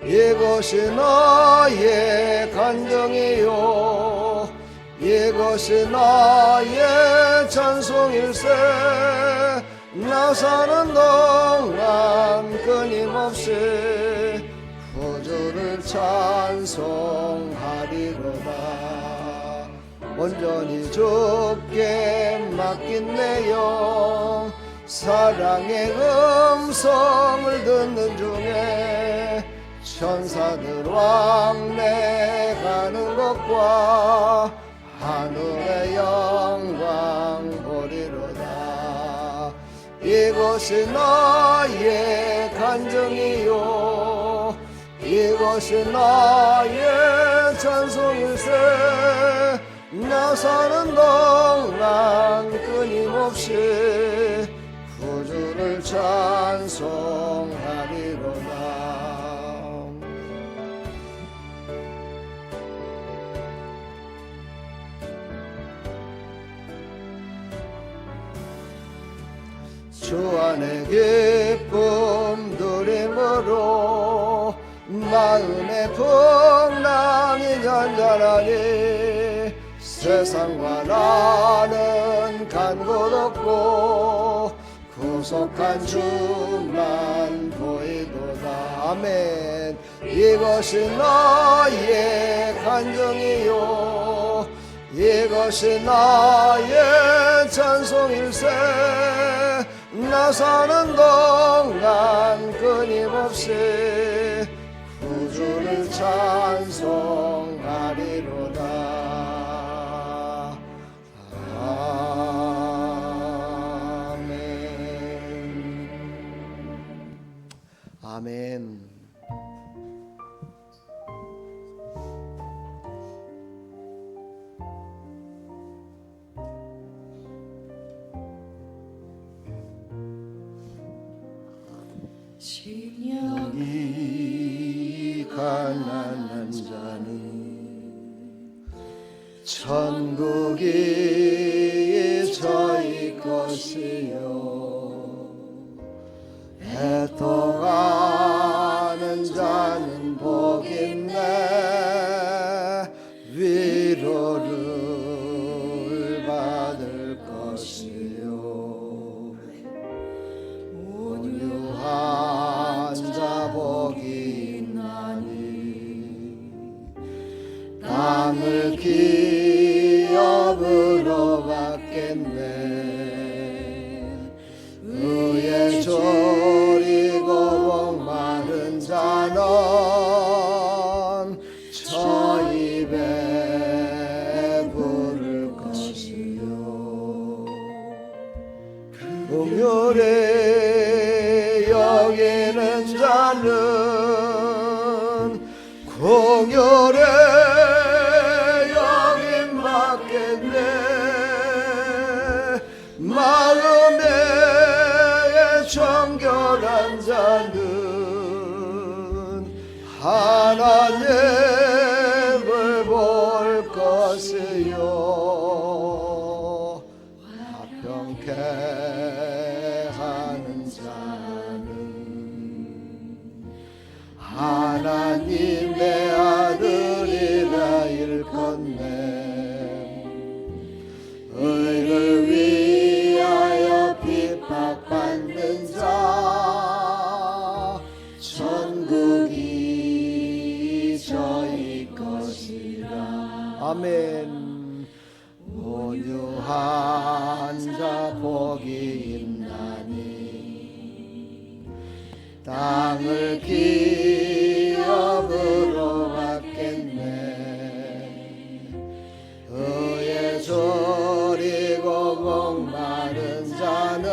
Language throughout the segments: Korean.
이것이 나의 간증이요 이것이 나의 찬송일세 나 사는 동안 끊임없이 구주를 찬송하리로다 온전히 주께 맡긴 내 영 사랑의 음성을 듣는 중에 천사들 왕래 가는 것과 하늘의 영광 보리로다 이것이 나의 간증이요 이것이 나의 찬송일세 나 사는 동안 끊임없이 구주를 찬송하리로다 주 안에 기쁨 누림으로 마음의 풍랑이 잔잔하니 세상과 나는 간 곳 없고 구속한 주만 보이도다 아멘 이것이 나의 간증이요 이것이 나의 찬송일세 나 사는 동안 끊임없이 구주를 찬송하리로다 아멘 아멘 여기 가난한 자는 천국이 저희 것이요 애통하는 자는 복있네 위로를 받을 것이요 온유한 자 복이 있나니 땅을 기업으로 받겠네 의에 졸이고 목마른 자는 저 입에 부를 것이요 긍휼히 여기는 자는 긍휼히 여김 받겠네 마음에 정결한 자는 하나님을 볼 것이요 화평케 하는 자는 하나님의 아들이라 일컫네 의를 위하여 핍박받는 자 천국이 저희 것이라 아멘 온유한 자 복이 있나니 땅을 기업으로 받겠네 의에 졸이고 목마른 자는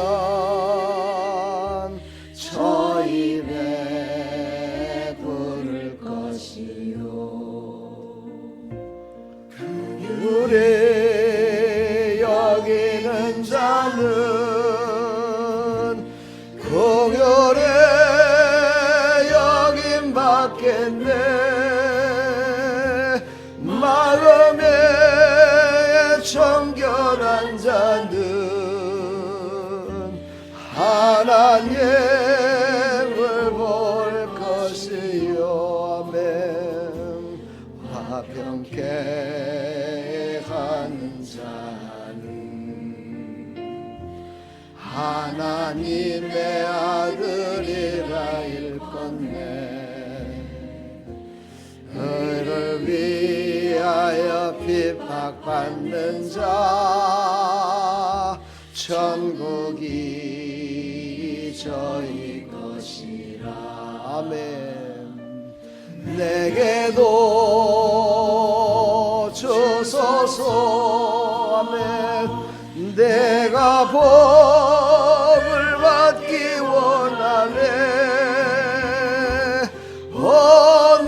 저 입에 부를 것이요 긍휼히 여기는 자는 긍휼히 여김 받겠네 마음에 정결한 자는 하나님을 볼 것이요 화평케 하는 자는 하나님의 아들이라 일컫네. 너를 위하여 핍박받는 자 천국이 저희 것이라. 아멘. 내게도 주소서. 아멘. 내가 복을 받기 원하네.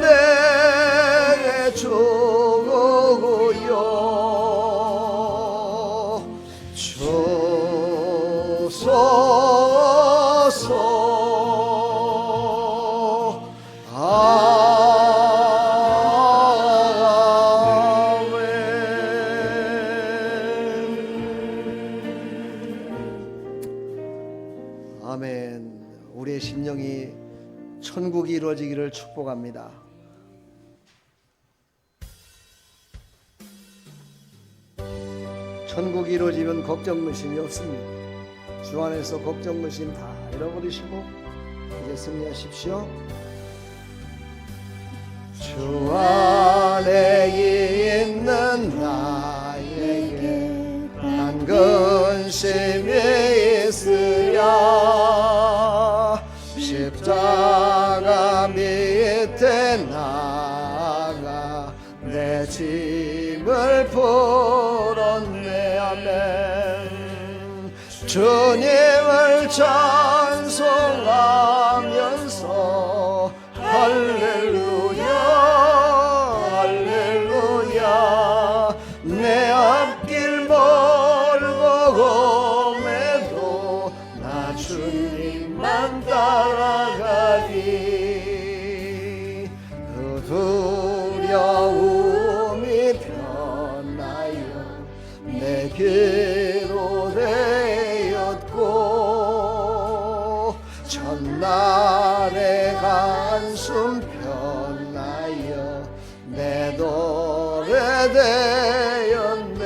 내게 주고요 주소서. 아멘. 우리의 심령이 천국이 이루어지기를 축복합니다. 천국이 이루어지면 걱정 근심이 없습니다. 주 안에서 걱정 근심 다 잃어버리시고 이제 승리하십시오. 주 안에 있는 나에게 난 근심이 있으랴. 십자가 밑에 나가 내 짐을 풀었네. 아멘. 주님을 찬송하면서 할렐루야 할렐루야. 내 앞길 멀고 험해도 나 주님만 따라가리. 그 두려움이 변하여 내게로 되었고 첫날의 한숨 변하여 내 노래 되었네.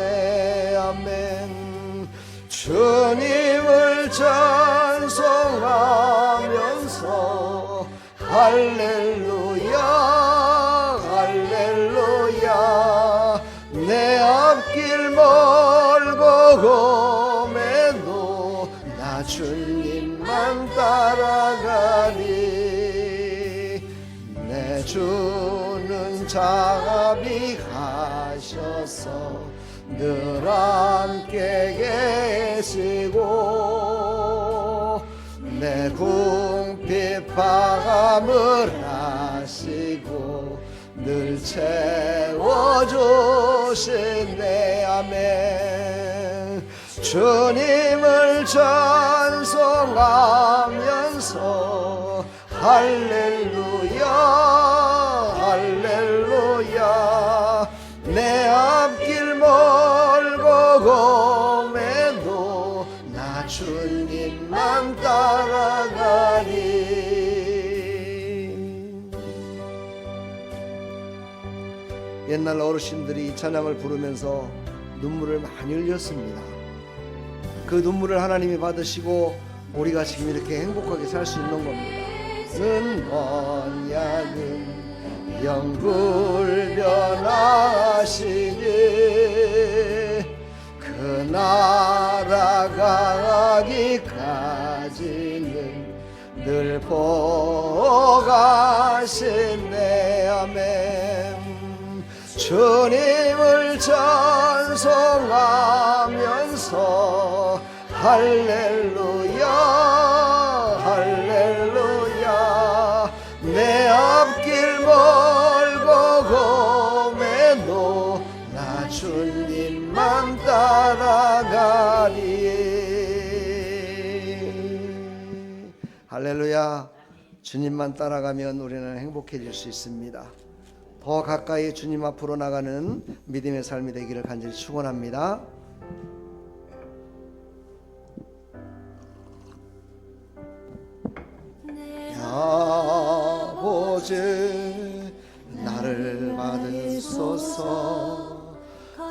아멘. 주님을 찬송하면서 할렐루야 할렐루야. 내 앞길 멀고 험해도 나 주님만 따라가리. 내 주는 자비하셔서 늘 함께 계시고 내 궁핍함을 아시고 늘 채워주시네. 아멘. 주님을 찬송하면서 할렐루야 할렐루야. 내 앞길 멀고 험해도 나 주님만 따라가리. 옛날 어르신들이 이 찬양을 부르면서 눈물을 많이 흘렸습니다. 그 눈물을 하나님이 받으시고 우리가 지금 이렇게 행복하게 살 수 있는 겁니다. 은 언약은 영불변하시니 그 나라가 가기까지는 늘 보가시네. 아멘. 주님을 찬송하면서 할렐루야 할렐루야. 내 앞길 멀고 험해도 나 주님만 따라가리. 할렐루야. 주님만 따라가면 우리는 행복해질 수 있습니다. 더 가까이 주님 앞으로 나가는 믿음의 삶이 되기를 간절히 축원합니다. 아버지 나를 받으소서. 받으소서.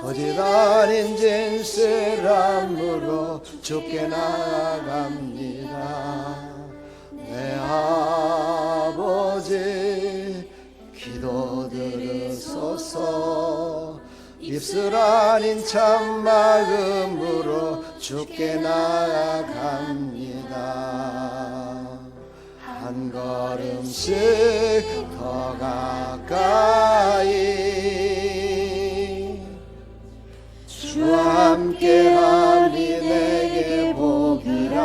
거짓 아닌 진실함으로 주께 나아갑니다. 내 아버지 기도 들으소서. 입술 아닌 참마음으로 주께 나아갑니다. 한 걸음씩 더 가까이 주와 함께함이 내게 복이라.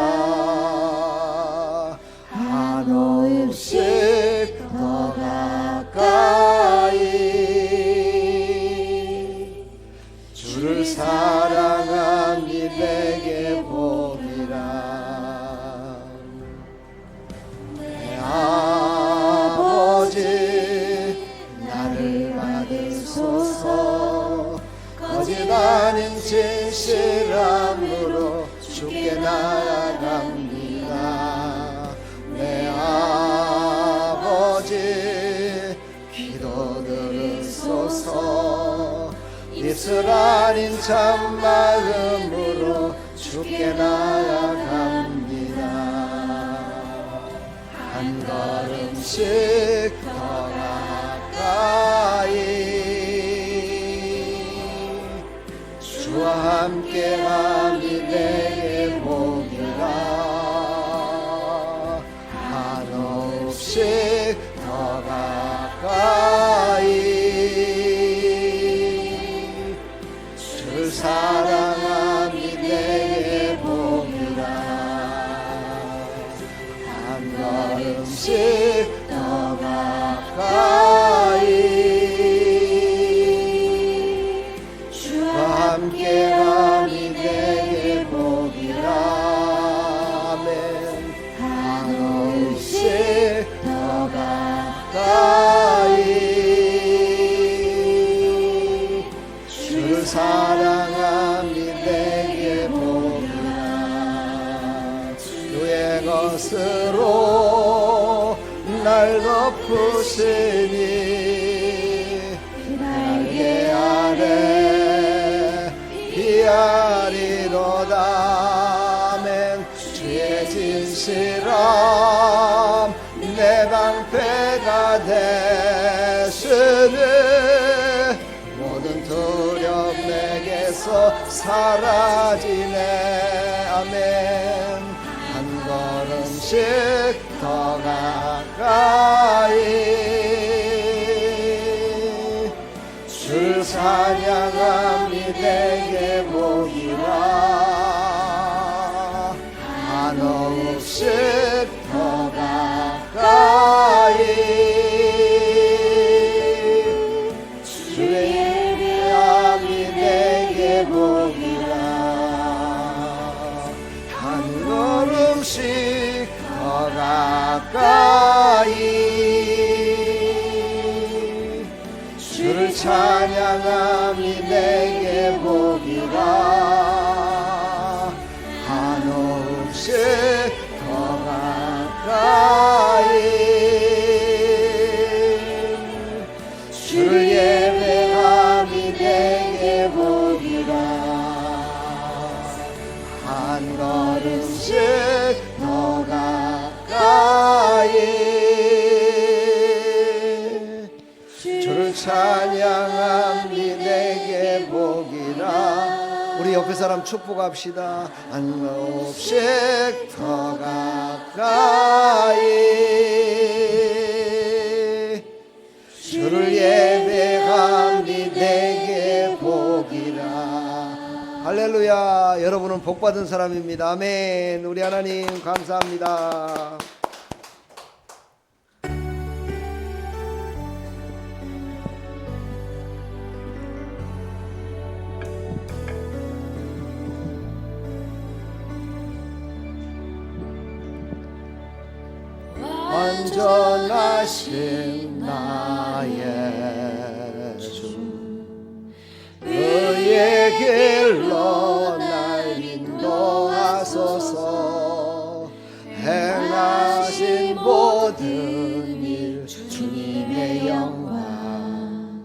한 걸음씩 더 가까이 주를 사랑함이 내게 복이라. 내 아버지 나를 받으소서. 거짓 아닌 진실함으로 주께 나아갑니다. 내 아버지 기도 들으소서. 입술 아닌 참마음으로 주께 나아갑니다. 한 걸음씩 더 가까이 주와 함께함이 내게 복이라. 한없씩 더 가까이 주를 사랑함이 내게 복이라. 한 걸음씩 더 가까이 주와 함께함이 내게 복이라. 아멘. 한없씩 더 가까이 주를 사랑함이 내게 복이라. 주의 것으로 날 덮으시니 날개 아래 피하리로다. 아멘. 주의 진실함 내 방패가 되시니 모든 두려움 내게서 사라지네. 아멘. 한 걸음씩 더 가까이 주를 찬양함이 내게 복이라. 한없씩 더 가까이 주의 예배함이 내게 복이라. 한 걸음씩 더 가까이 주를 찬양함이 내게 복이라. 한없씩 더 가까이 주를 예배함이 내게 복이라. 한 걸음씩 더 가까이 주를 찬양함이 내게 복이라. 우리 옆에 사람 축복합시다. 한없씩 더 가까이 주를 예배함이 내게 복이라. 할렐루야. 여러분은 복받은 사람입니다. 아멘. 우리 하나님 감사합니다. 완전하신 나의 주 그의 길로 날 인도하소서. 행하신 모든 일 주님의 영광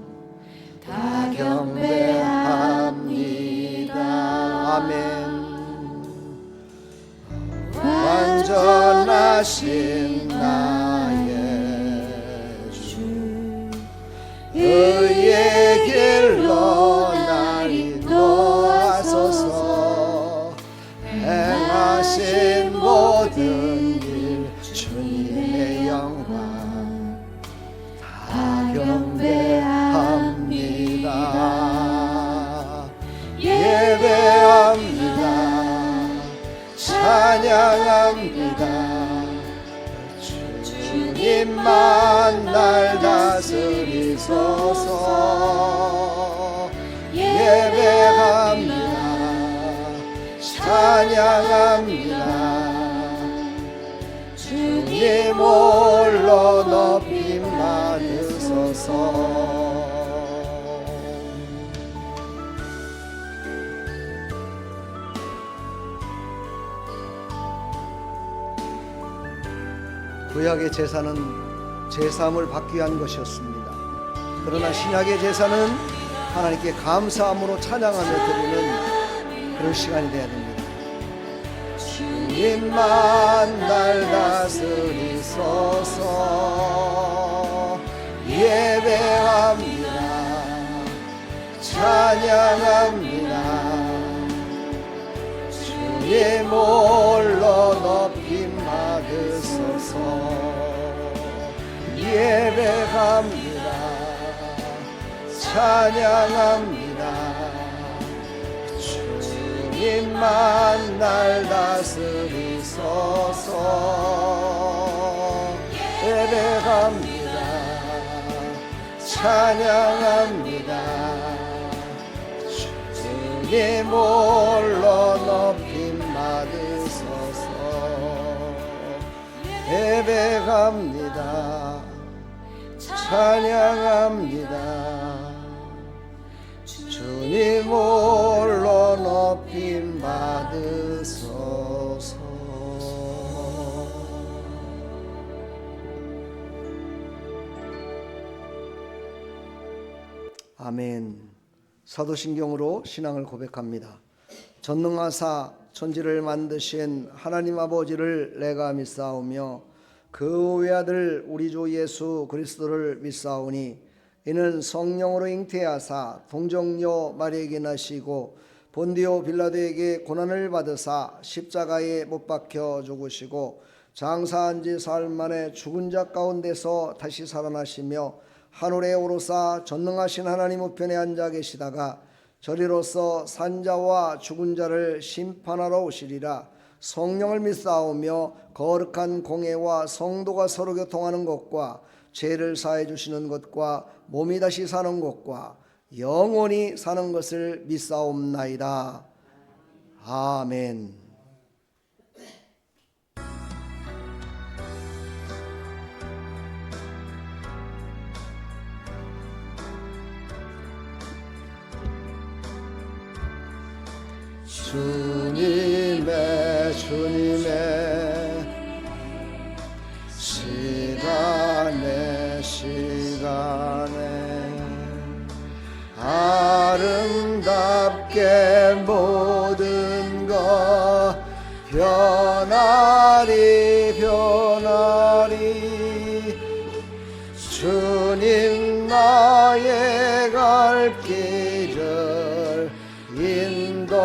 예배합니다. 주님만 날 다스리소서. 예배합니다. 찬양합니다. 주님 홀로 높임 받으소서. 구약의 제사는 제사함을 받기 위한 것이었습니다. 그러나 신약의 제사는 하나님께 감사함으로 찬양하며 드리는 그런 시간이 되어야 됩니다. 주님만 날 다스리소서. 예배합니다. 찬양합니다. 주님 홀로 높임 받으소서. 예배합니다. 찬양합니다. 주님만 날 다스리소서. 예배합니다. 찬양합니다. 주님 홀로 높임 받으소서. 예배합니다. 찬양합니다. 주님 홀로 높임 받으소서. 아멘. 사도신경으로 신앙을 고백합니다. 전능하사 천지를 만드신 하나님 아버지를 내가 믿사오며 그 외아들 우리 주 예수 그리스도를 믿사오니 이는 성령으로 잉태하사 동정녀 마리에게 나시고 본디오 빌라도에게 고난을 받으사 십자가에 못 박혀 죽으시고 장사한 지 사흘 만에 죽은 자 가운데서 다시 살아나시며 하늘에 오르사 전능하신 하나님 우편에 앉아 계시다가 저리로서 산자와 죽은 자를 심판하러 오시리라. 성령을 믿사오며 거룩한 공회와 성도가 서로 교통하는 것과 죄를 사해 주시는 것과 몸이 다시 사는 것과 영원히 사는 것을 믿사옵나이다. 아멘. 주님의 시간에 아름답게 모든 것 변하리 주님 나의 갈 길을 인도하여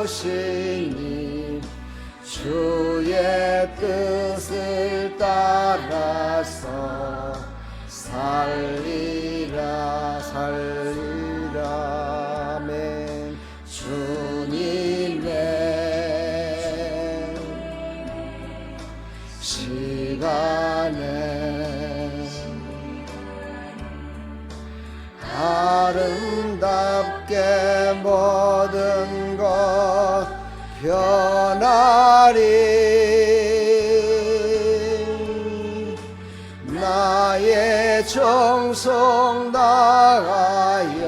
주시니 주의 뜻을 따라서 살리라 아멘. 주님의 시간에 아름답게 모든 것 변하리 나의 정성 다하여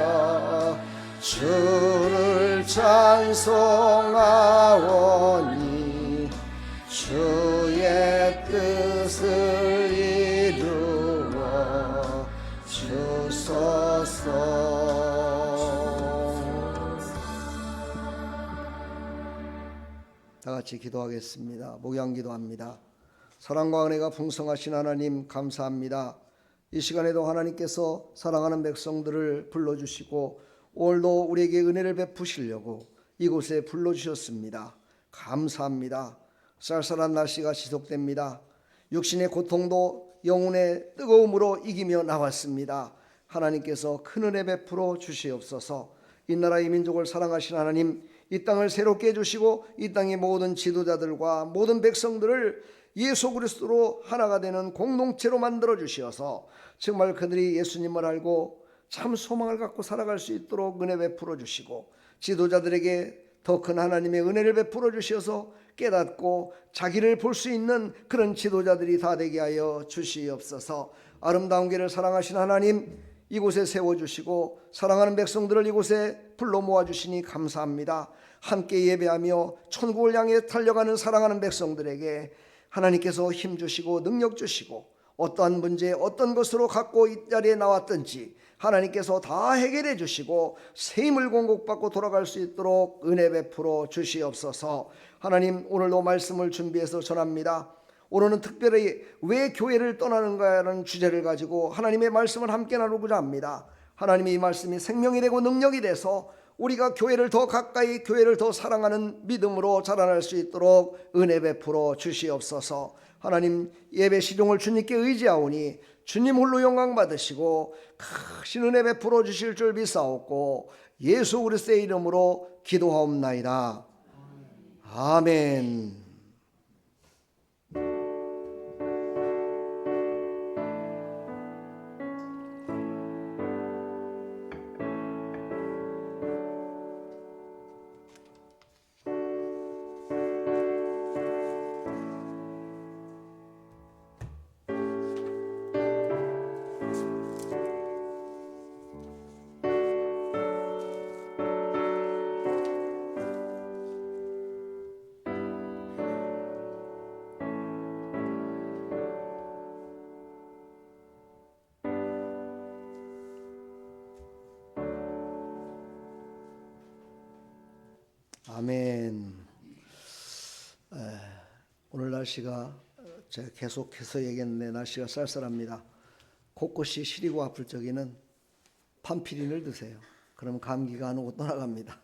주를 찬송하오니 주의 뜻을 이루어 주소서. 다 같이 기도하겠습니다. 목양 기도합니다. 사랑과 은혜가 풍성하신 하나님 감사합니다. 이 시간에도 하나님께서 사랑하는 백성들을 불러주시고 오늘도 우리에게 은혜를 베푸시려고 이곳에 불러주셨습니다. 감사합니다. 쌀쌀한 날씨가 지속됩니다. 육신의 고통도 영혼의 뜨거움으로 이기며 나왔습니다. 하나님께서 큰 은혜 베풀어 주시옵소서. 이 나라의 민족을 사랑하신 하나님, 이 땅을 새롭게 해주시고 이 땅의 모든 지도자들과 모든 백성들을 예수 그리스도로 하나가 되는 공동체로 만들어 주시어서 정말 그들이 예수님을 알고 참 소망을 갖고 살아갈 수 있도록 은혜 베풀어 주시고 지도자들에게 더 큰 하나님의 은혜를 베풀어 주셔서 깨닫고 자기를 볼 수 있는 그런 지도자들이 다 되게 하여 주시옵소서. 아름다운 길을 사랑하신 하나님, 이곳에 세워주시고 사랑하는 백성들을 이곳에 불러 모아주시니 감사합니다. 함께 예배하며 천국을 향해 달려가는 사랑하는 백성들에게 하나님께서 힘주시고 능력 주시고 어떠한 문제 어떤 것으로 갖고 이 자리에 나왔든지 하나님께서 다 해결해 주시고 새 힘을 공급받고 돌아갈 수 있도록 은혜 베풀어 주시옵소서. 하나님, 오늘도 말씀을 준비해서 전합니다. 오늘은 특별히 왜 교회를 떠나는가라는 주제를 가지고 하나님의 말씀을 함께 나누고자 합니다. 하나님의 이 말씀이 생명이 되고 능력이 돼서 우리가 교회를 더 가까이, 교회를 더 사랑하는 믿음으로 자라날 수 있도록 은혜 베풀어 주시옵소서. 하나님, 예배 시종을 주님께 의지하오니 주님 홀로 영광 받으시고 크신 은혜 베풀어 주실 줄 믿사옵고 예수 그리스도의 이름으로 기도하옵나이다. 아멘. 아멘. 오늘 날씨가 제가 계속해서 얘기했는데 날씨가 쌀쌀합니다. 곳곳이 시리고 아플 적에는 판피린을 드세요. 그럼 감기가 안 오고 떠나갑니다.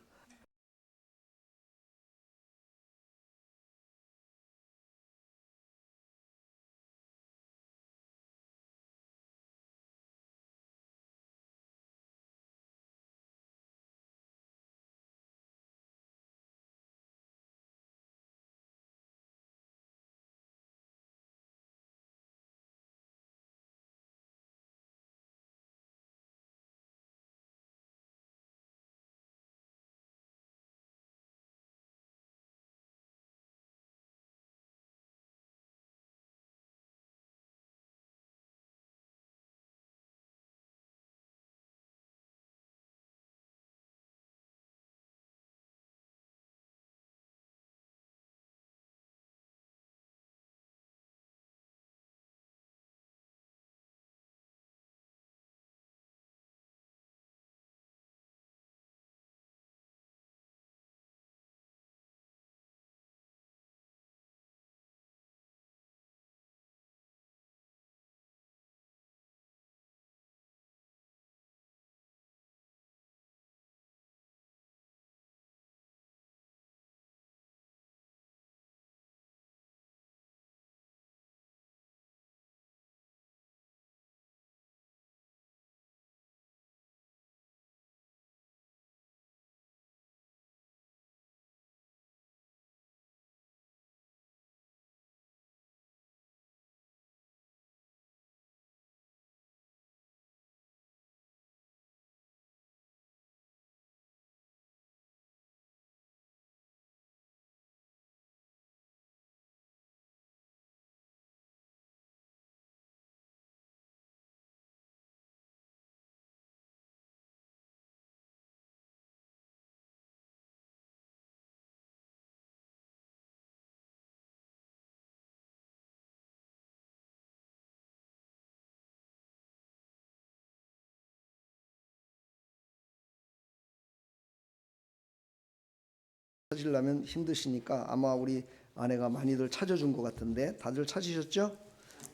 찾으려면 힘드시니까 아마 우리 아내가 많이들 찾아준 것 같은데 다들 찾으셨죠?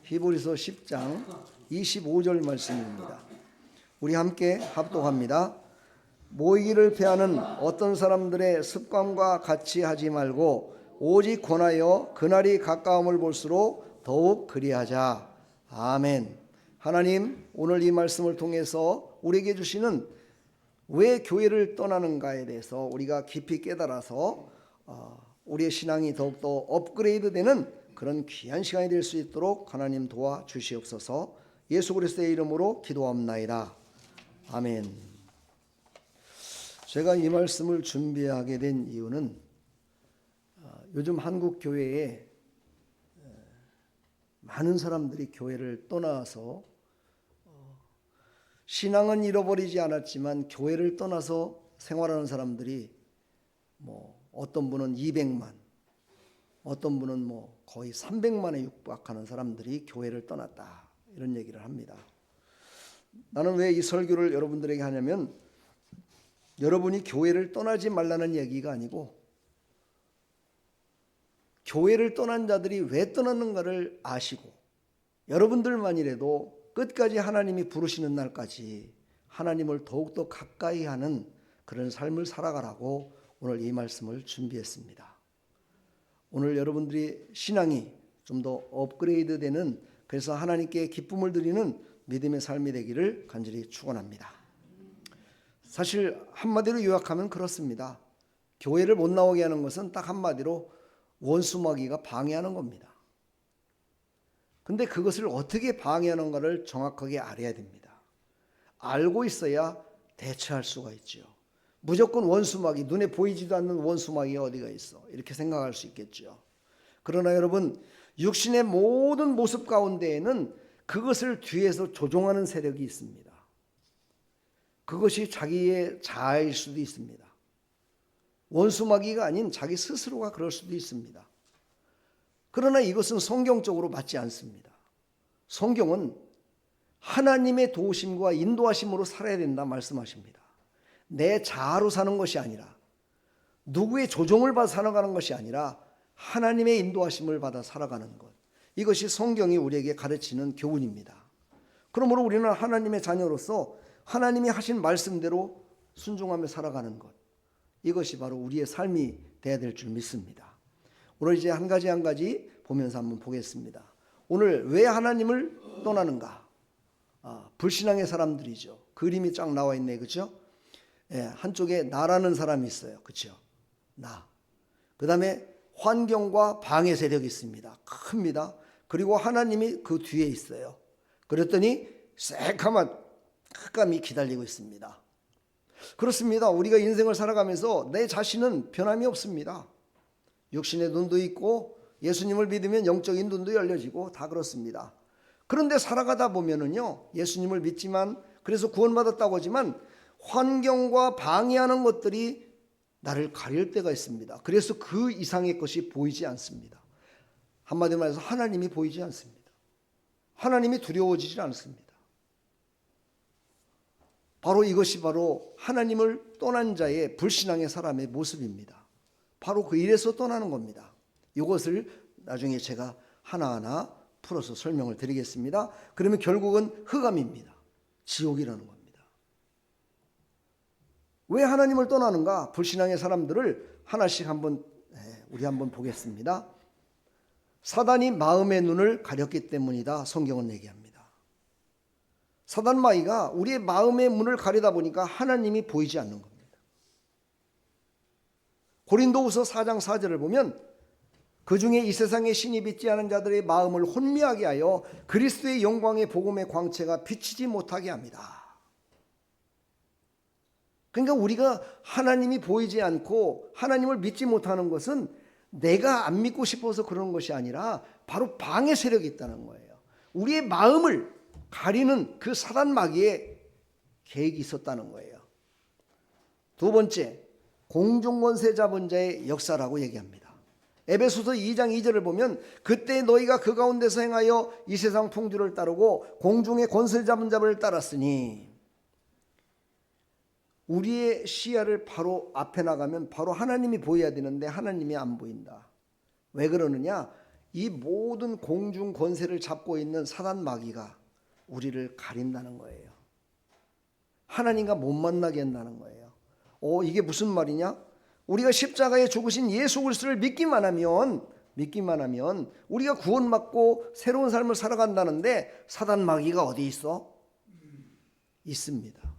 히브리서 10장 25절 말씀입니다. 우리 함께 합독합니다. 모이기를 패하는 어떤 사람들의 습관과 같이 하지 말고 오직 권하여 그날이 가까움을 볼수록 더욱 그리하자. 아멘. 하나님, 오늘 이 말씀을 통해서 우리에게 주시는 왜 교회를 떠나는가에 대해서 우리가 깊이 깨달아서 우리의 신앙이 더욱더 업그레이드되는 그런 귀한 시간이 될 수 있도록 하나님 도와주시옵소서. 예수 그리스도의 이름으로 기도합나이다. 아멘. 제가 이 말씀을 준비하게 된 이유는 요즘 한국 교회에 많은 사람들이 교회를 떠나서 신앙은 잃어버리지 않았지만 교회를 떠나서 생활하는 사람들이 어떤 분은 200만, 어떤 분은 거의 300만에 육박하는 사람들이 교회를 떠났다, 이런 얘기를 합니다. 나는 왜 이 설교를 여러분들에게 하냐면, 여러분이 교회를 떠나지 말라는 얘기가 아니고 교회를 떠난 자들이 왜 떠났는가를 아시고 여러분들만이라도 끝까지 하나님이 부르시는 날까지 하나님을 더욱더 가까이 하는 그런 삶을 살아가라고 오늘 이 말씀을 준비했습니다. 오늘 여러분들이 신앙이 좀 더 업그레이드 되는, 그래서 하나님께 기쁨을 드리는 믿음의 삶이 되기를 간절히 축원합니다. 사실 한마디로 요약하면 그렇습니다. 교회를 못 나오게 하는 것은 딱 한마디로 원수마귀가 방해하는 겁니다. 근데 그것을 어떻게 방해하는가를 정확하게 알아야 됩니다. 알고 있어야 대처할 수가 있죠. 무조건 원수마귀, 눈에 보이지도 않는 원수마귀가 어디가 있어, 이렇게 생각할 수 있겠죠. 그러나 여러분, 육신의 모든 모습 가운데에는 그것을 뒤에서 조종하는 세력이 있습니다. 그것이 자기의 자아일 수도 있습니다. 원수마귀가 아닌 자기 스스로가 그럴 수도 있습니다. 그러나 이것은 성경적으로 맞지 않습니다. 성경은 하나님의 도우심과 인도하심으로 살아야 된다 말씀하십니다. 내 자아로 사는 것이 아니라, 누구의 조종을 받아 살아가는 것이 아니라 하나님의 인도하심을 받아 살아가는 것, 이것이 성경이 우리에게 가르치는 교훈입니다. 그러므로 우리는 하나님의 자녀로서 하나님이 하신 말씀대로 순종하며 살아가는 것, 이것이 바로 우리의 삶이 되어야 될 줄 믿습니다. 오늘 이제 한 가지 보면서 한번 보겠습니다. 오늘 왜 하나님을 떠나는가? 불신앙의 사람들이죠. 그림이 쫙 나와 있네, 그렇죠? 한쪽에 나라는 사람이 있어요, 그렇죠? 나. 그 다음에 환경과 방해 세력이 있습니다. 큽니다. 그리고 하나님이 그 뒤에 있어요. 그랬더니 새까만 흑암이 기다리고 있습니다. 그렇습니다. 우리가 인생을 살아가면서 내 자신은 변함이 없습니다. 육신의 눈도 있고 예수님을 믿으면 영적인 눈도 열려지고 다 그렇습니다. 그런데 살아가다 보면은요, 예수님을 믿지만, 그래서 구원받았다고 하지만 환경과 방해하는 것들이 나를 가릴 때가 있습니다. 그래서 그 이상의 것이 보이지 않습니다. 한마디로 말해서 하나님이 보이지 않습니다. 하나님이 두려워지지 않습니다. 바로 이것이 바로 하나님을 떠난 자의, 불신앙의 사람의 모습입니다. 바로 그 일에서 떠나는 겁니다. 이것을 나중에 제가 하나하나 풀어서 설명을 드리겠습니다. 그러면 결국은 흑암입니다. 지옥이라는 겁니다. 왜 하나님을 떠나는가? 불신앙의 사람들을 하나씩 우리 한번 보겠습니다. 사단이 마음의 눈을 가렸기 때문이다, 성경은 얘기합니다. 사단 마귀가 우리의 마음의 문을 가리다 보니까 하나님이 보이지 않는 겁니다. 고린도후서 4장 4절을 보면, 그 중에 이 세상에 신이 믿지 않은 자들의 마음을 혼미하게 하여 그리스도의 영광의 복음의 광채가 비치지 못하게 합니다. 그러니까 우리가 하나님이 보이지 않고 하나님을 믿지 못하는 것은 내가 안 믿고 싶어서 그런 것이 아니라 바로 방해 세력이 있다는 거예요. 우리의 마음을 가리는 그 사단 마귀의 계획이 있었다는 거예요. 두 번째, 공중권세 잡은 자의 역사라고 얘기합니다. 에베소서 2장 2절을 보면, 그때 너희가 그 가운데서 행하여 이 세상 풍주를 따르고 공중의 권세 잡은 자를 따랐으니, 우리의 시야를 바로 앞에 나가면 바로 하나님이 보여야 되는데 하나님이 안 보인다. 왜 그러느냐? 이 모든 공중 권세를 잡고 있는 사단 마귀가 우리를 가린다는 거예요. 하나님과 못 만나게 한다는 거예요. 이게 무슨 말이냐? 우리가 십자가에 죽으신 예수 그리스도를 믿기만 하면 우리가 구원받고 새로운 삶을 살아간다는데, 사단 마귀가 어디 있어? 있습니다.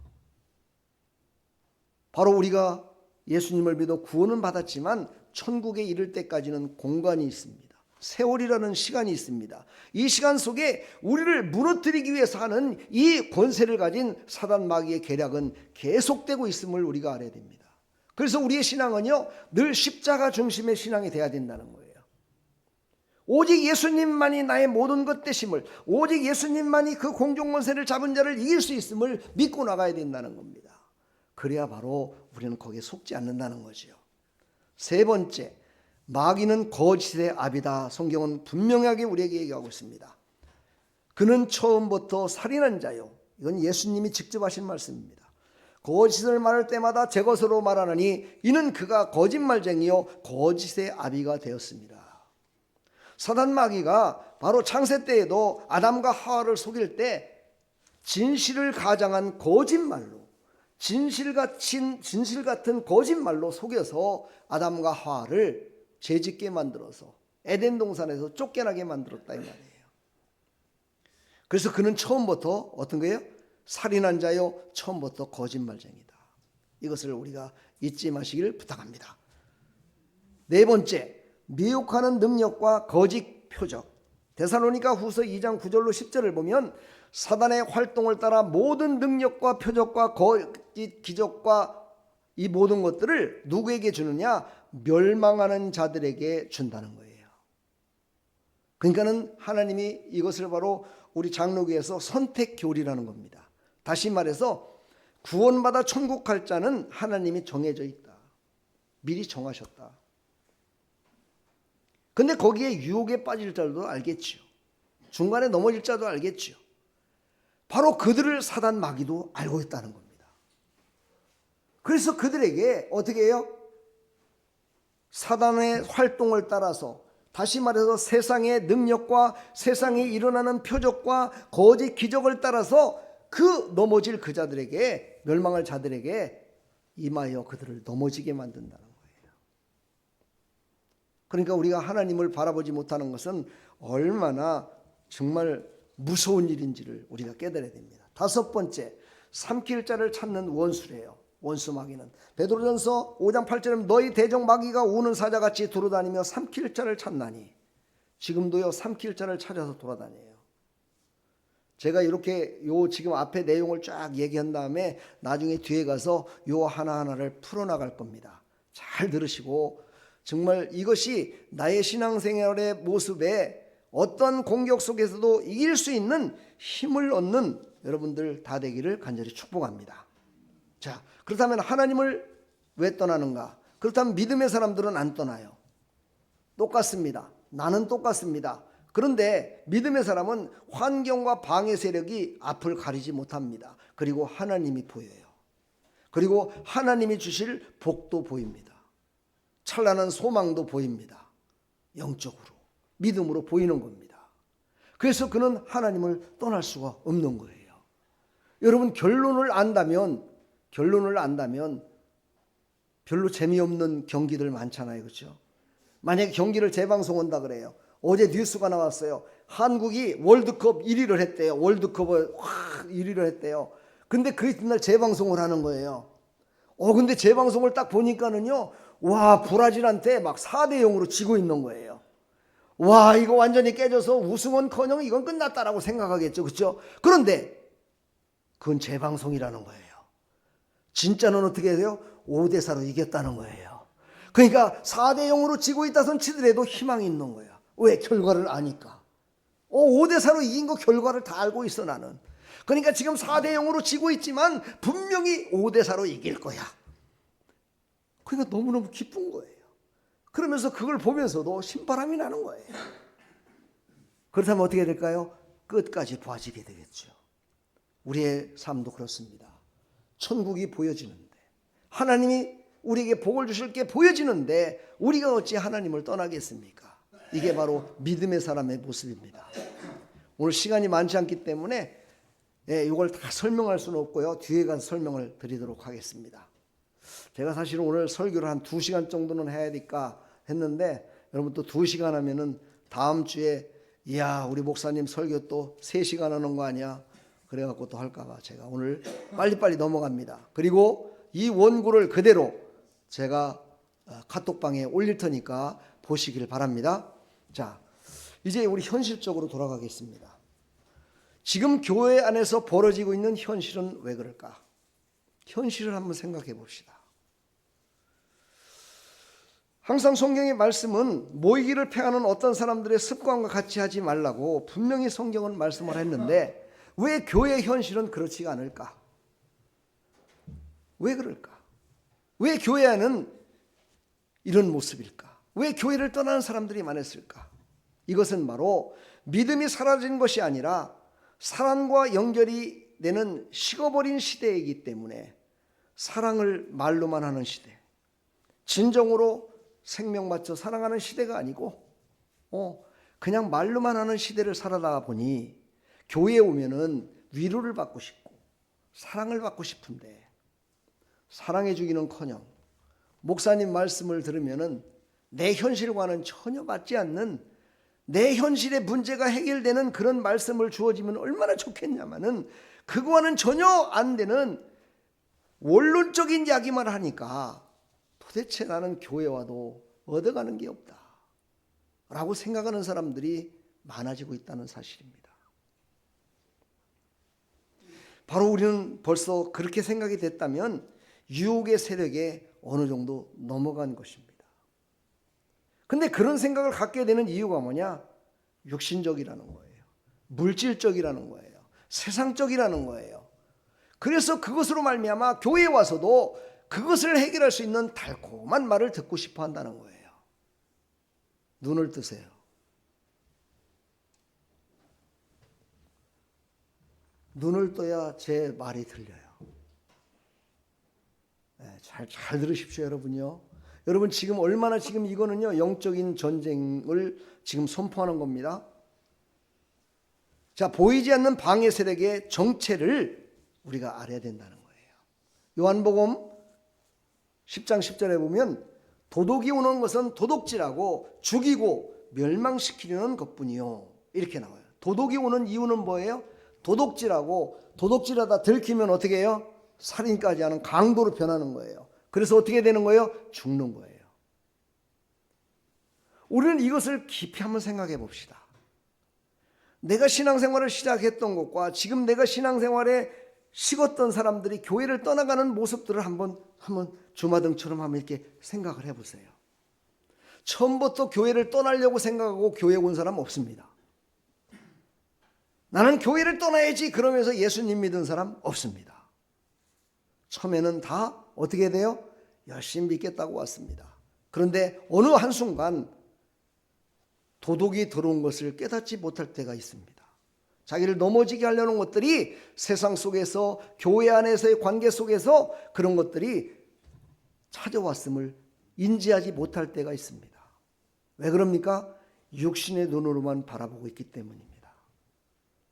바로 우리가 예수님을 믿어 구원은 받았지만 천국에 이를 때까지는 공간이 있습니다. 세월이라는 시간이 있습니다. 이 시간 속에 우리를 무너뜨리기 위해서 하는 이 권세를 가진 사단 마귀의 계략은 계속되고 있음을 우리가 알아야 됩니다. 그래서 우리의 신앙은요, 늘 십자가 중심의 신앙이 돼야 된다는 거예요. 오직 예수님만이 나의 모든 것 되심을, 오직 예수님만이 그 공중권세를 잡은 자를 이길 수 있음을 믿고 나가야 된다는 겁니다. 그래야 바로 우리는 거기에 속지 않는다는 거죠. 세 번째, 마귀는 거짓의 아비다. 성경은 분명하게 우리에게 얘기하고 있습니다. 그는 처음부터 살인한 자요. 이건 예수님이 직접 하신 말씀입니다. 거짓을 말할 때마다 제 것으로 말하느니 이는 그가 거짓말쟁이요 거짓의 아비가 되었습니다. 사단 마귀가 바로 창세 때에도 아담과 하와를 속일 때 진실을 가장한 거짓말로, 진실 같은 거짓말로 속여서 아담과 하와를 죄짓게 만들어서 에덴 동산에서 쫓겨나게 만들었다 이 말이에요. 그래서 그는 처음부터 어떤 거예요? 살인한 자요, 처음부터 거짓말쟁이다. 이것을 우리가 잊지 마시길 부탁합니다. 네 번째, 미혹하는 능력과 거짓 표적. 데살로니가 후서 2장 9절로 10절을 보면 사단의 활동을 따라 모든 능력과 표적과 거짓 기적과 이 모든 것들을 누구에게 주느냐? 멸망하는 자들에게 준다는 거예요. 그러니까는 하나님이 이것을 바로 우리 장로교에서 선택교리라는 겁니다. 다시 말해서 구원받아 천국 갈 자는 하나님이 정해져 있다. 미리 정하셨다. 근데 거기에 유혹에 빠질 자도 알겠죠. 중간에 넘어질 자도 알겠죠. 바로 그들을 사단 마귀도 알고 있다는 겁니다. 그래서 그들에게 어떻게 해요? 사단의 활동을 따라서, 다시 말해서 세상의 능력과 세상에 일어나는 표적과 거짓 기적을 따라서 그 넘어질 그 자들에게, 멸망할 자들에게 임하여 그들을 넘어지게 만든다는 거예요. 그러니까 우리가 하나님을 바라보지 못하는 것은 얼마나 정말 무서운 일인지를 우리가 깨달아야 됩니다. 다섯 번째, 삼킬 자를 찾는 원수래요. 원수 마귀는 베드로전서 5장 8절에 너희 대적 마귀가 우는 사자같이 돌아다니며 삼킬 자를 찾나니, 지금도요 삼킬 자를 찾아서 돌아다녀요. 제가 이렇게 지금 앞에 내용을 쫙 얘기한 다음에 나중에 뒤에 가서 요 하나하나를 풀어나갈 겁니다. 잘 들으시고, 정말 이것이 나의 신앙생활의 모습에 어떤 공격 속에서도 이길 수 있는 힘을 얻는 여러분들 다 되기를 간절히 축복합니다. 자, 그렇다면 하나님을 왜 떠나는가? 그렇다면 믿음의 사람들은 안 떠나요. 똑같습니다. 나는 똑같습니다. 그런데 믿음의 사람은 환경과 방해 세력이 앞을 가리지 못합니다. 그리고 하나님이 보여요. 그리고 하나님이 주실 복도 보입니다. 찬란한 소망도 보입니다. 영적으로, 믿음으로 보이는 겁니다. 그래서 그는 하나님을 떠날 수가 없는 거예요. 여러분, 결론을 안다면 별로 재미없는 경기들 많잖아요. 그렇죠? 만약에 경기를 재방송한다 그래요. 어제 뉴스가 나왔어요. 한국이 월드컵 1위를 했대요. 월드컵을 1위를 했대요. 근데 그 이튿날 재방송을 하는 거예요. 근데 재방송을 딱 보니까는요, 와, 브라질한테 막 4대 0으로 지고 있는 거예요. 와, 이거 완전히 깨져서 우승은커녕 이건 끝났다라고 생각하겠죠. 그렇죠? 그런데 그건 재방송이라는 거예요. 진짜는 어떻게 해요? 5대 4로 이겼다는 거예요. 그러니까 4대 0으로 지고 있다 손 치더라도 희망이 있는 거야. 왜? 결과를 아니까. 5대 4로 이긴 거 결과를 다 알고 있어 나는. 그러니까 지금 4대 0으로 지고 있지만 분명히 5대 4로 이길 거야. 그러니까 너무너무 기쁜 거예요. 그러면서 그걸 보면서도 신바람이 나는 거예요. 그렇다면 어떻게 될까요? 끝까지 봐지게 되겠죠. 우리의 삶도 그렇습니다. 천국이 보여지는데, 하나님이 우리에게 복을 주실 게 보여지는데 우리가 어찌 하나님을 떠나겠습니까? 이게 바로 믿음의 사람의 모습입니다. 오늘 시간이 많지 않기 때문에 이걸 다 설명할 수는 없고요. 뒤에 가서 설명을 드리도록 하겠습니다. 제가 사실 오늘 설교를 한 2시간 정도는 해야 될까 했는데, 여러분 또 2시간 하면은 다음 주에 이야 우리 목사님 설교 또 3시간 하는 거 아니야? 그래갖고 또 할까봐 제가 오늘 빨리빨리 넘어갑니다. 그리고 이 원고를 그대로 제가 카톡방에 올릴 테니까 보시길 바랍니다. 자, 이제 우리 현실적으로 돌아가겠습니다. 지금 교회 안에서 벌어지고 있는 현실은 왜 그럴까? 현실을 한번 생각해 봅시다. 항상 성경의 말씀은 모이기를 패하는 어떤 사람들의 습관과 같이 하지 말라고 분명히 성경은 말씀을 했는데 왜 교회 현실은 그렇지가 않을까? 왜 그럴까? 왜 교회 안은 이런 모습일까? 왜 교회를 떠나는 사람들이 많았을까? 이것은 바로 믿음이 사라진 것이 아니라 사랑과 연결이 되는 식어버린 시대이기 때문에 사랑을 말로만 하는 시대, 진정으로 생명 맞춰 사랑하는 시대가 아니고 그냥 말로만 하는 시대를 살아다 보니 교회에 오면은 위로를 받고 싶고 사랑을 받고 싶은데 사랑해 주기는커녕 목사님 말씀을 들으면은 내 현실과는 전혀 맞지 않는 내 현실의 문제가 해결되는 그런 말씀을 주어지면 얼마나 좋겠냐마는 그거와는 전혀 안 되는 원론적인 이야기만 하니까 도대체 나는 교회 와도 얻어가는 게 없다 라고 생각하는 사람들이 많아지고 있다는 사실입니다. 바로 우리는 벌써 그렇게 생각이 됐다면 유혹의 세력에 어느 정도 넘어간 것입니다. 근데 그런 생각을 갖게 되는 이유가 뭐냐? 육신적이라는 거예요. 물질적이라는 거예요. 세상적이라는 거예요. 그래서 그것으로 말미암아 교회에 와서도 그것을 해결할 수 있는 달콤한 말을 듣고 싶어 한다는 거예요. 눈을 뜨세요. 눈을 떠야 제 말이 들려요. 잘 들으십시오, 여러분요. 여러분 지금 얼마나 지금 이거는요 영적인 전쟁을 지금 선포하는 겁니다. 자, 보이지 않는 방해 세력의 정체를 우리가 알아야 된다는 거예요. 요한복음 10장 10절에 보면 도둑이 오는 것은 도둑질하고 죽이고 멸망시키려는 것뿐이요 이렇게 나와요. 도둑이 오는 이유는 뭐예요? 도둑질하고 도둑질하다 들키면 어떻게 해요? 살인까지 하는 강도로 변하는 거예요. 그래서 어떻게 되는 거예요? 죽는 거예요. 우리는 이것을 깊이 한번 생각해 봅시다. 내가 신앙생활을 시작했던 것과 지금 내가 신앙생활에 식었던 사람들이 교회를 떠나가는 모습들을 한번 주마등처럼 한번 이렇게 생각을 해보세요. 처음부터 교회를 떠나려고 생각하고 교회에 온 사람 없습니다. 나는 교회를 떠나야지 그러면서 예수님 믿은 사람 없습니다. 처음에는 다 어떻게 돼요? 열심히 믿겠다고 왔습니다. 그런데 어느 한순간 도둑이 들어온 것을 깨닫지 못할 때가 있습니다. 자기를 넘어지게 하려는 것들이 세상 속에서 교회 안에서의 관계 속에서 그런 것들이 찾아왔음을 인지하지 못할 때가 있습니다. 왜 그럽니까? 육신의 눈으로만 바라보고 있기 때문입니다.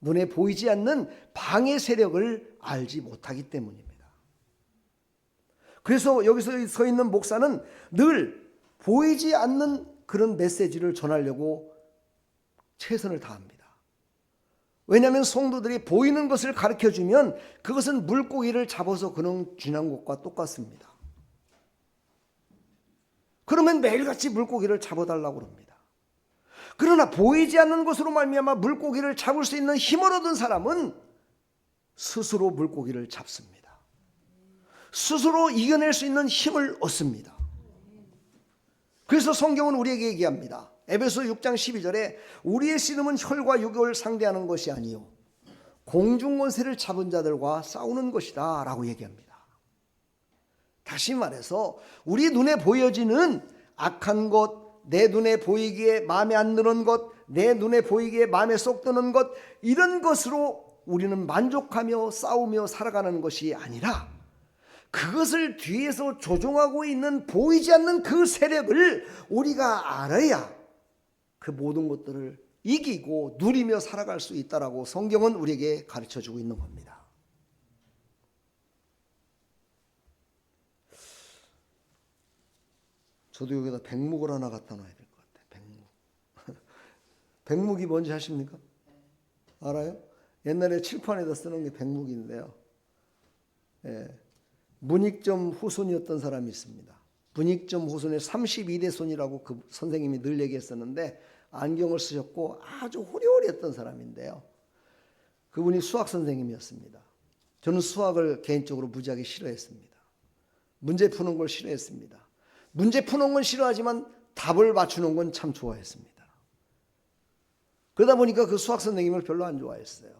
눈에 보이지 않는 방해 세력을 알지 못하기 때문입니다. 그래서 여기서 서 있는 목사는 늘 보이지 않는 그런 메시지를 전하려고 최선을 다합니다. 왜냐하면 성도들이 보이는 것을 가르쳐주면 그것은 물고기를 잡아서 그냥 주는 것과 똑같습니다. 그러면 매일같이 물고기를 잡아달라고 합니다. 그러나 보이지 않는 것으로 말미암아 물고기를 잡을 수 있는 힘을 얻은 사람은 스스로 물고기를 잡습니다. 스스로 이겨낼 수 있는 힘을 얻습니다. 그래서 성경은 우리에게 얘기합니다. 에베소 6장 12절에 우리의 씨름은 혈과 육을 상대하는 것이 아니요 공중권세를 잡은 자들과 싸우는 것이다 라고 얘기합니다. 다시 말해서 우리 눈에 보여지는 악한 것, 내 눈에 보이기에 마음에 안 드는 것, 내 눈에 보이기에 마음에 쏙 드는 것, 이런 것으로 우리는 만족하며 싸우며 살아가는 것이 아니라 그것을 뒤에서 조종하고 있는 보이지 않는 그 세력을 우리가 알아야 그 모든 것들을 이기고 누리며 살아갈 수 있다라고 성경은 우리에게 가르쳐주고 있는 겁니다. 저도 여기다 백묵을 하나 갖다 놔야 될 것 같아요. 백묵. 백묵이 뭔지 아십니까? 알아요? 옛날에 칠판에다 쓰는 게 백묵인데요. 예. 문익점 후손이었던 사람이 있습니다. 문익점 후손의 32대 손이라고 그 선생님이 늘 얘기했었는데 안경을 쓰셨고 아주 호리호리했던 사람인데요. 그분이 수학 선생님이었습니다. 저는 수학을 개인적으로 무지하게 싫어했습니다. 문제 푸는 걸 싫어했습니다. 문제 푸는 건 싫어하지만 답을 맞추는 건 참 좋아했습니다. 그러다 보니까 그 수학 선생님을 별로 안 좋아했어요.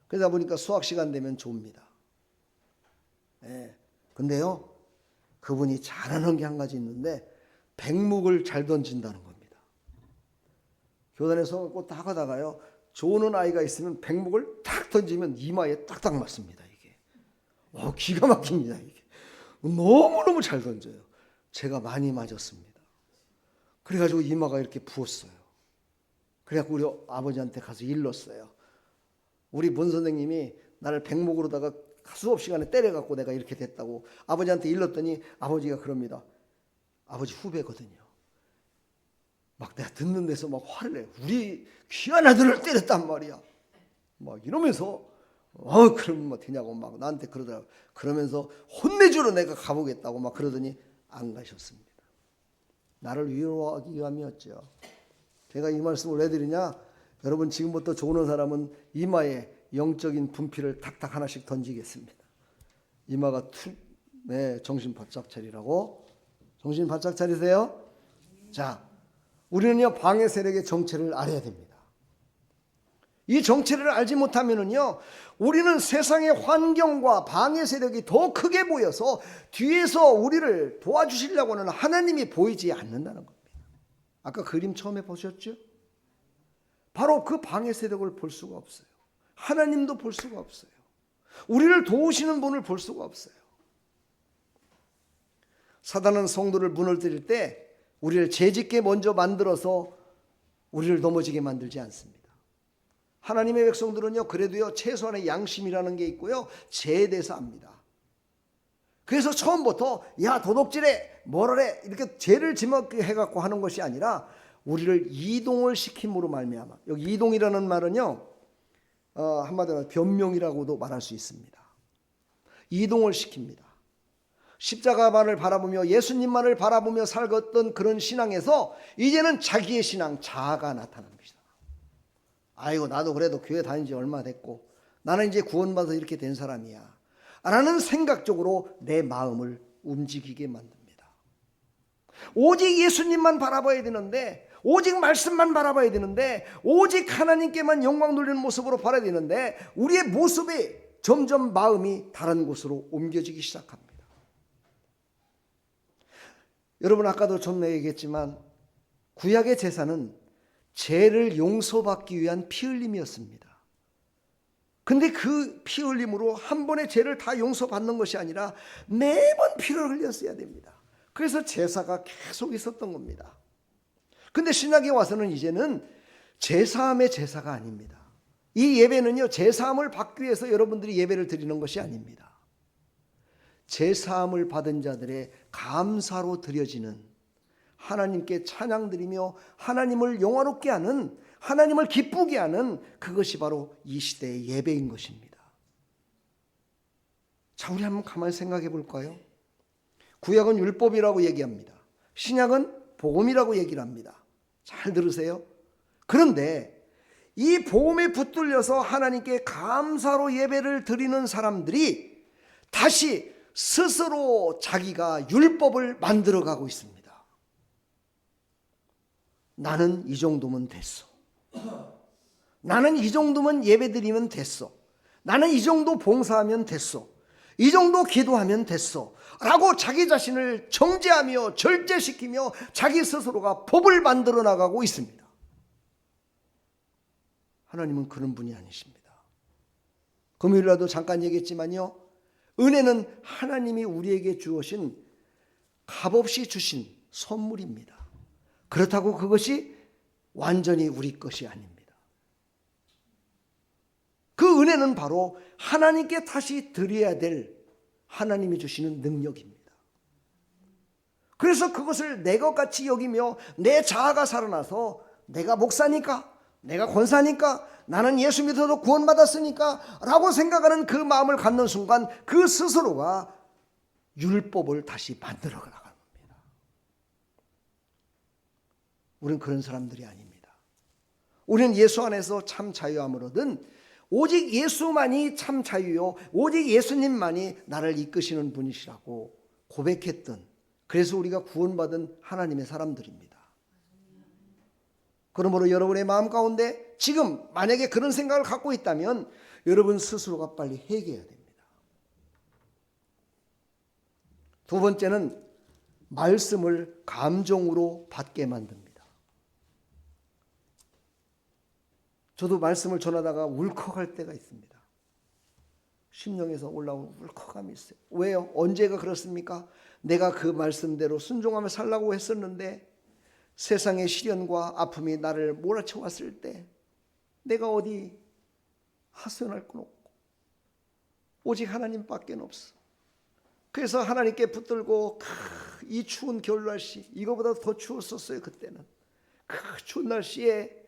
그러다 보니까 수학 시간 되면 좁니다. 근데요, 그분이 잘하는 게 한 가지 있는데 백묵을 잘 던진다는 겁니다. 교단에서 딱 하다가요, 조는 아이가 있으면 백묵을 탁 던지면 이마에 딱딱 맞습니다. 이게 기가 막힙니다. 이게 너무너무 잘 던져요. 제가 많이 맞았습니다. 그래가지고 이마가 이렇게 부었어요. 그래갖고 우리 아버지한테 가서 일렀어요. 우리 문 선생님이 나를 백목으로다가 수업 시간에 때려갖고 내가 이렇게 됐다고 아버지한테 일렀더니 아버지가 그럽니다. 아버지 후배거든요. 막 내가 듣는 데서 막 화를 내요. 우리 귀한 아들을 때렸단 말이야. 막 이러면서 그러면 뭐 되냐고 막 나한테 그러더라고. 그러면서 혼내주러 내가 가보겠다고 막 그러더니 안 가셨습니다. 나를 위로하기 위함이었죠. 제가 이 말씀을 왜 드리냐? 여러분 지금부터 조는 사람은 이마에 영적인 분필을 탁탁 하나씩 던지겠습니다. 이마가 정신 바짝 차리라고. 정신 바짝 차리세요. 자, 우리는요 방해 세력의 정체를 알아야 됩니다. 이 정체를 알지 못하면은요 우리는 세상의 환경과 방해 세력이 더 크게 보여서 뒤에서 우리를 도와주시려고 하는 하나님이 보이지 않는다는 겁니다. 아까 그림 처음에 보셨죠? 바로 그 방해 세력을 볼 수가 없어요. 하나님도 볼 수가 없어요. 우리를 도우시는 분을 볼 수가 없어요. 사단은 성도를 무너뜨릴 때 우리를 죄짓게 먼저 만들어서 우리를 넘어지게 만들지 않습니다. 하나님의 백성들은요 그래도요 최소한의 양심이라는 게 있고요 죄에 대해서 압니다. 그래서 처음부터 야 도둑질해 뭐라래 이렇게 죄를 지먹게 해갖고 하는 것이 아니라 우리를 이동을 시킴으로 말미암아. 여기 이동이라는 말은요 한마디로 변명이라고도 말할 수 있습니다. 이동을 시킵니다. 십자가만을 바라보며 예수님만을 바라보며 살았던 그런 신앙에서 이제는 자기의 신앙 자아가 나타납니다. 아이고 나도 그래도 교회 다닌 지 얼마 됐고 나는 이제 구원받아서 이렇게 된 사람이야 라는 생각적으로 내 마음을 움직이게 만듭니다. 오직 예수님만 바라봐야 되는데 오직 말씀만 바라봐야 되는데 오직 하나님께만 영광 돌리는 모습으로 바라야 되는데 우리의 모습이 점점 마음이 다른 곳으로 옮겨지기 시작합니다. 여러분 아까도 좀 얘기했지만 구약의 제사는 죄를 용서받기 위한 피 흘림이었습니다. 근데 그 피 흘림으로 한 번의 죄를 다 용서받는 것이 아니라 매번 피를 흘렸어야 됩니다. 그래서 제사가 계속 있었던 겁니다. 근데 신약에 와서는 이제는 제사함의 제사가 아닙니다. 이 예배는요 제사함을 받기 위해서 여러분들이 예배를 드리는 것이 아닙니다. 제사함을 받은 자들의 감사로 드려지는 하나님께 찬양드리며 하나님을 영화롭게 하는 하나님을 기쁘게 하는 그것이 바로 이 시대의 예배인 것입니다. 자, 우리 한번 가만히 생각해 볼까요? 구약은 율법이라고 얘기합니다. 신약은 복음이라고 얘기를 합니다. 잘 들으세요. 그런데 이 복음에 붙들려서 하나님께 감사로 예배를 드리는 사람들이 다시 스스로 자기가 율법을 만들어가고 있습니다. 나는 이 정도면 됐어. 나는 이 정도면 예배드리면 됐어. 나는 이 정도 봉사하면 됐어. 이 정도 기도하면 됐어 라고 자기 자신을 정죄하며 절제시키며 자기 스스로가 법을 만들어 나가고 있습니다. 하나님은 그런 분이 아니십니다. 금요일에도 잠깐 얘기했지만요 은혜는 하나님이 우리에게 주신 값없이 주신 선물입니다. 그렇다고 그것이 완전히 우리 것이 아닙니다. 그 은혜는 바로 하나님께 다시 드려야 될 하나님이 주시는 능력입니다. 그래서 그것을 내 것 같이 여기며 내 자아가 살아나서 내가 목사니까 내가 권사니까 나는 예수 믿어도 구원받았으니까 라고 생각하는 그 마음을 갖는 순간 그 스스로가 율법을 다시 만들어 나가는 겁니다. 우리는 그런 사람들이 아닙니다. 우리는 예수 안에서 참 자유함을 얻은 오직 예수만이 참 자유요 오직 예수님만이 나를 이끄시는 분이시라고 고백했던, 그래서 우리가 구원받은 하나님의 사람들입니다. 그러므로 여러분의 마음 가운데 지금 만약에 그런 생각을 갖고 있다면 여러분 스스로가 빨리 회개해야 됩니다. 두 번째는 말씀을 감정으로 받게 만듭니다. 저도 말씀을 전하다가 울컥할 때가 있습니다. 심령에서 올라오는 울컥함이 있어요. 왜요? 언제가 그렇습니까? 내가 그 말씀대로 순종하며 살라고 했었는데 세상의 시련과 아픔이 나를 몰아쳐 왔을 때 내가 어디 하소연할 건 없고 오직 하나님밖에 없어. 그래서 하나님께 붙들고 이 추운 겨울 날씨, 이거보다 더 추웠었어요. 그때는 그 추운 날씨에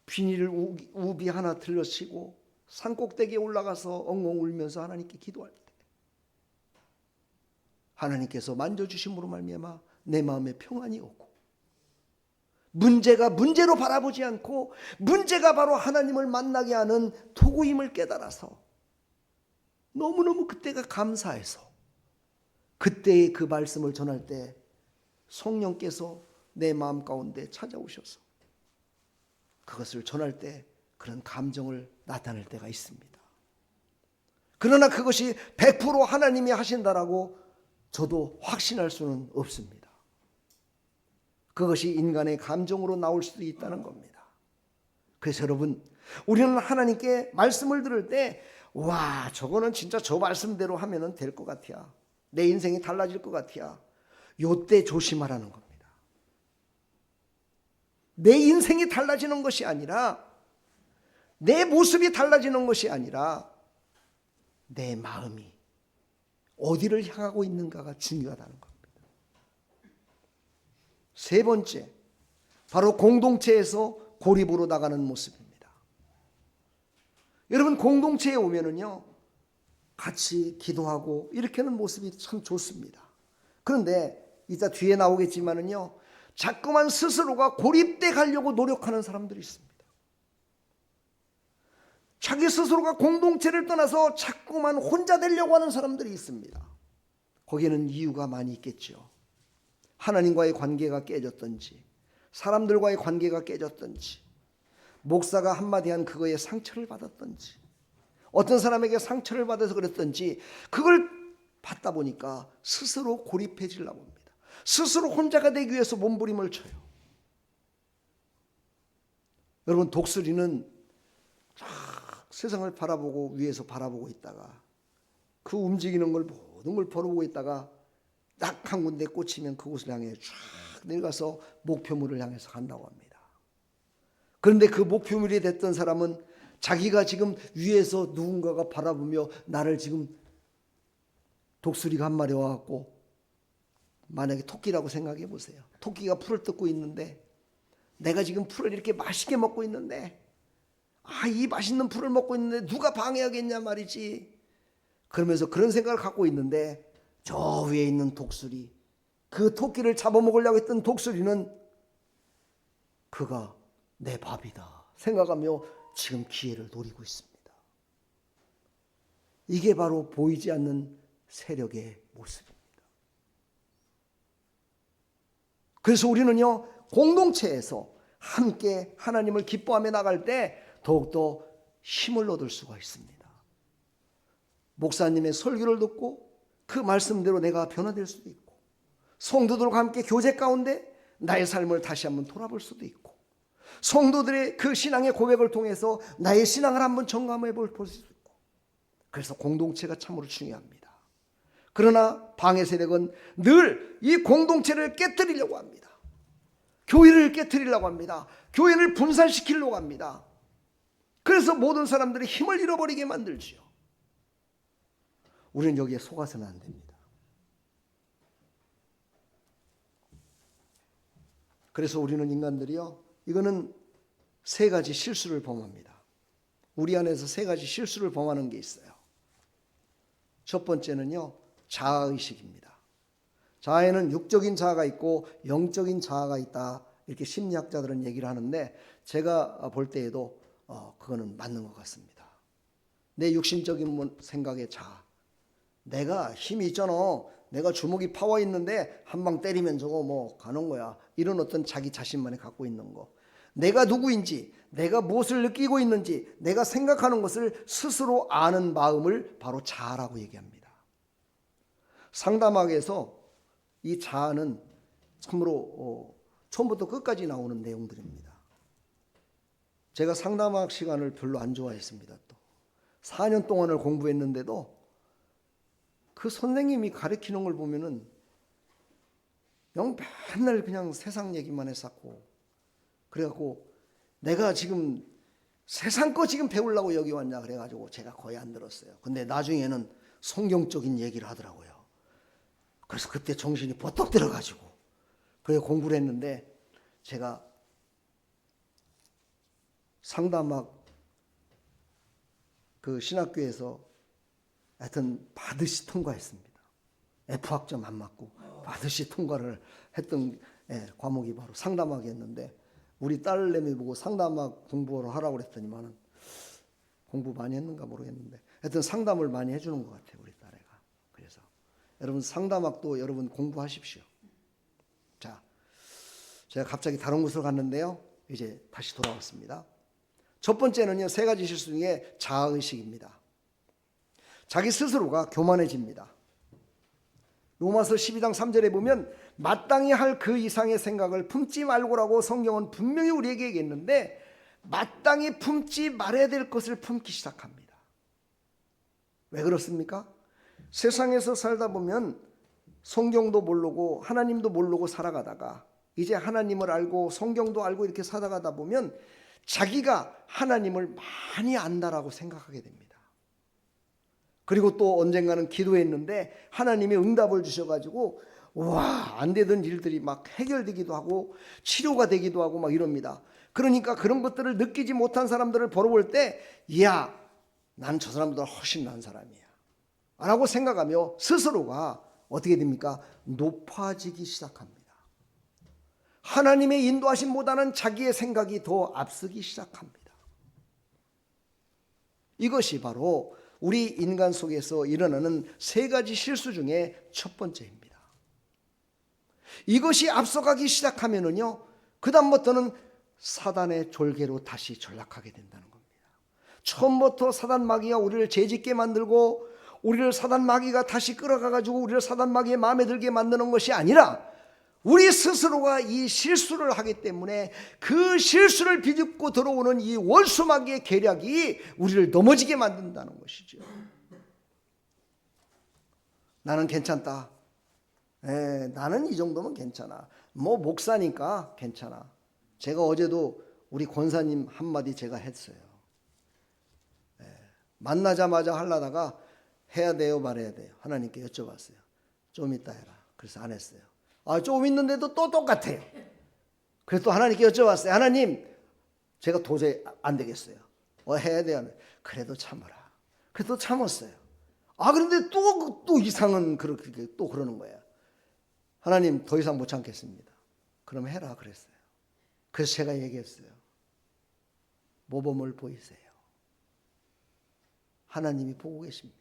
비닐 우비 하나 들러치고 산꼭대기에 올라가서 엉엉 울면서 하나님께 기도할 때 하나님께서 만져주심으로 말미암아 내 마음에 평안이 오고, 문제가 문제로 바라보지 않고 문제가 바로 하나님을 만나게 하는 도구임을 깨달아서 너무너무 그때가 감사해서 그때의 그 말씀을 전할 때 성령께서 내 마음 가운데 찾아오셔서 그것을 전할 때 그런 감정을 나타낼 때가 있습니다. 그러나 그것이 100% 하나님이 하신다라고 저도 확신할 수는 없습니다. 그것이 인간의 감정으로 나올 수도 있다는 겁니다. 그래서 여러분, 우리는 하나님께 말씀을 들을 때 와, 저거는 진짜 저 말씀대로 하면 될 것 같아, 내 인생이 달라질 것 같아, 요때 조심하라는 겁니다. 내 인생이 달라지는 것이 아니라, 내 모습이 달라지는 것이 아니라 내 마음이 어디를 향하고 있는가가 중요하다는 겁니다. 세 번째, 바로 공동체에서 고립으로 나가는 모습입니다. 여러분, 공동체에 오면은요 같이 기도하고 이렇게 하는 모습이 참 좋습니다. 그런데 이따 뒤에 나오겠지만은요 자꾸만 스스로가 고립돼 가려고 노력하는 사람들이 있습니다. 자기 스스로가 공동체를 떠나서 자꾸만 혼자 되려고 하는 사람들이 있습니다. 거기에는 이유가 많이 있겠죠. 하나님과의 관계가 깨졌든지, 사람들과의 관계가 깨졌든지, 목사가 한마디 한 그거에 상처를 받았든지, 어떤 사람에게 상처를 받아서 그랬든지, 그걸 받다 보니까 스스로 고립해지려고 합니다. 스스로 혼자가 되기 위해서 몸부림을 쳐요. 여러분, 독수리는 세상을 바라보고 위에서 바라보고 있다가 그 움직이는 걸 모든 걸 바라보고 있다가 딱 한 군데 꽂히면 그곳을 향해 쫙 내려가서 목표물을 향해서 간다고 합니다. 그런데 그 목표물이 됐던 사람은 자기가 지금 위에서 누군가가 바라보며 나를 지금 독수리가 한 마리 와갖고, 만약에 토끼라고 생각해 보세요. 토끼가 풀을 뜯고 있는데 내가 지금 풀을 이렇게 맛있게 먹고 있는데, 이 맛있는 풀을 먹고 있는데 누가 방해하겠냐 말이지. 그러면서 그런 생각을 갖고 있는데 저 위에 있는 독수리, 그 토끼를 잡아먹으려고 했던 독수리는 그가 내 밥이다 생각하며 지금 기회를 노리고 있습니다. 이게 바로 보이지 않는 세력의 모습입니다. 그래서 우리는요 공동체에서 함께 하나님을 기뻐하며 나갈 때 더욱더 힘을 얻을 수가 있습니다. 목사님의 설교를 듣고 그 말씀대로 내가 변화될 수도 있고, 성도들과 함께 교제 가운데 나의 삶을 다시 한번 돌아볼 수도 있고, 성도들의 그 신앙의 고백을 통해서 나의 신앙을 한번 점검해 볼 수도 있고, 그래서 공동체가 참으로 중요합니다. 그러나 방해 세력은 늘 이 공동체를 깨뜨리려고 합니다. 교회를 깨뜨리려고 합니다. 교회를 분산시키려고 합니다. 그래서 모든 사람들이 힘을 잃어버리게 만들지요. 우리는 여기에 속아서는 안 됩니다. 그래서 우리는 인간들이요, 이거는 세 가지 실수를 범합니다. 우리 안에서 세 가지 실수를 범하는 게 있어요. 첫 번째는요, 자아의식입니다. 자아에는 육적인 자아가 있고 영적인 자아가 있다, 이렇게 심리학자들은 얘기를 하는데 제가 볼 때에도 그거는 맞는 것 같습니다. 내 육신적인 생각의 자아, 내가 힘이 있잖아, 내가 주먹이 파워 있는데 한 방 때리면 저거 뭐 가는 거야, 이런 어떤 자기 자신만이 갖고 있는 거, 내가 누구인지, 내가 무엇을 느끼고 있는지, 내가 생각하는 것을 스스로 아는 마음을 바로 자아라고 얘기합니다. 상담학에서 이 자아는 참으로 처음부터 끝까지 나오는 내용들입니다. 제가 상담학 시간을 별로 안 좋아했습니다. 또 4년 동안을 공부했는데도 그 선생님이 가르치는 걸 보면은 맨날 그냥 세상 얘기만 했었고, 그래갖고 내가 지금 세상 거 지금 배우려고 여기 왔냐 그래가지고 제가 거의 안 들었어요. 근데 나중에는 성경적인 얘기를 하더라고요. 그래서 그때 정신이 버떡 들어가지고 그래 공부를 했는데, 제가 상담학 그 신학교에서 하여튼 반드시 통과했습니다. F학점 안 맞고 반드시 통과를 했던 과목이 바로 상담학이었는데, 우리 딸내미 보고 상담학 공부를 하라고 그랬더니만은 공부 많이 했는가 모르겠는데 하여튼 상담을 많이 해주는 것 같아요, 우리 딸애가. 그래서 여러분 상담학도 여러분 공부하십시오. 자, 제가 갑자기 다른 곳으로 갔는데요, 이제 다시 돌아왔습니다. 첫 번째는요, 3가지 실수 중에 자아의식입니다. 자기 스스로가 교만해집니다. 로마서 12장 3절에 보면 마땅히 할 그 이상의 생각을 품지 말고라고 성경은 분명히 우리에게 얘기했는데, 마땅히 품지 말아야 될 것을 품기 시작합니다. 왜 그렇습니까? 세상에서 살다 보면 성경도 모르고 하나님도 모르고 살아가다가 이제 하나님을 알고 성경도 알고 이렇게 살아가다 보면 자기가 하나님을 많이 안다라고 생각하게 됩니다. 그리고 또 언젠가는 기도했는데 하나님이 응답을 주셔가지고 와, 안 되던 일들이 막 해결되기도 하고 치료가 되기도 하고 막 이럽니다. 그러니까 그런 것들을 느끼지 못한 사람들을 바라볼 때, 이야, 난 저 사람보다 훨씬 나은 사람이야 라고 생각하며 스스로가 어떻게 됩니까? 높아지기 시작합니다. 하나님의 인도하심보다는 자기의 생각이 더 앞서기 시작합니다. 이것이 바로 우리 인간 속에서 일어나는 3가지 실수 중에 첫 번째입니다. 이것이 앞서가기 시작하면은요, 그 다음부터는 사단의 졸개로 다시 전락하게 된다는 겁니다. 처음부터 사단 마귀가 우리를 죄짓게 만들고 우리를 사단 마귀가 다시 끌어가가지고 우리를 사단 마귀의 마음에 들게 만드는 것이 아니라, 우리 스스로가 이 실수를 하기 때문에 그 실수를 비집고 들어오는 이 원수마귀의 계략이 우리를 넘어지게 만든다는 것이죠. 나는 괜찮다. 나는 이 정도면 괜찮아. 뭐 목사니까 괜찮아. 제가 어제도 우리 권사님 한마디 제가 했어요. 만나자마자 하려다가 해야 돼요 말해야 돼요, 하나님께 여쭤봤어요. 좀 이따 해라. 그래서 안 했어요. 좀 있는데도 또 똑같아요. 그래서 또 하나님께 여쭤봤어요. 하나님, 제가 도저히 안 되겠어요. 해야 돼요. 그래도 참아라. 그래도 참았어요. 그런데 또 이상은 그렇게 또 그러는 거예요. 하나님, 더 이상 못 참겠습니다. 그럼 해라 그랬어요. 그래서 제가 얘기했어요. 모범을 보이세요. 하나님이 보고 계십니다.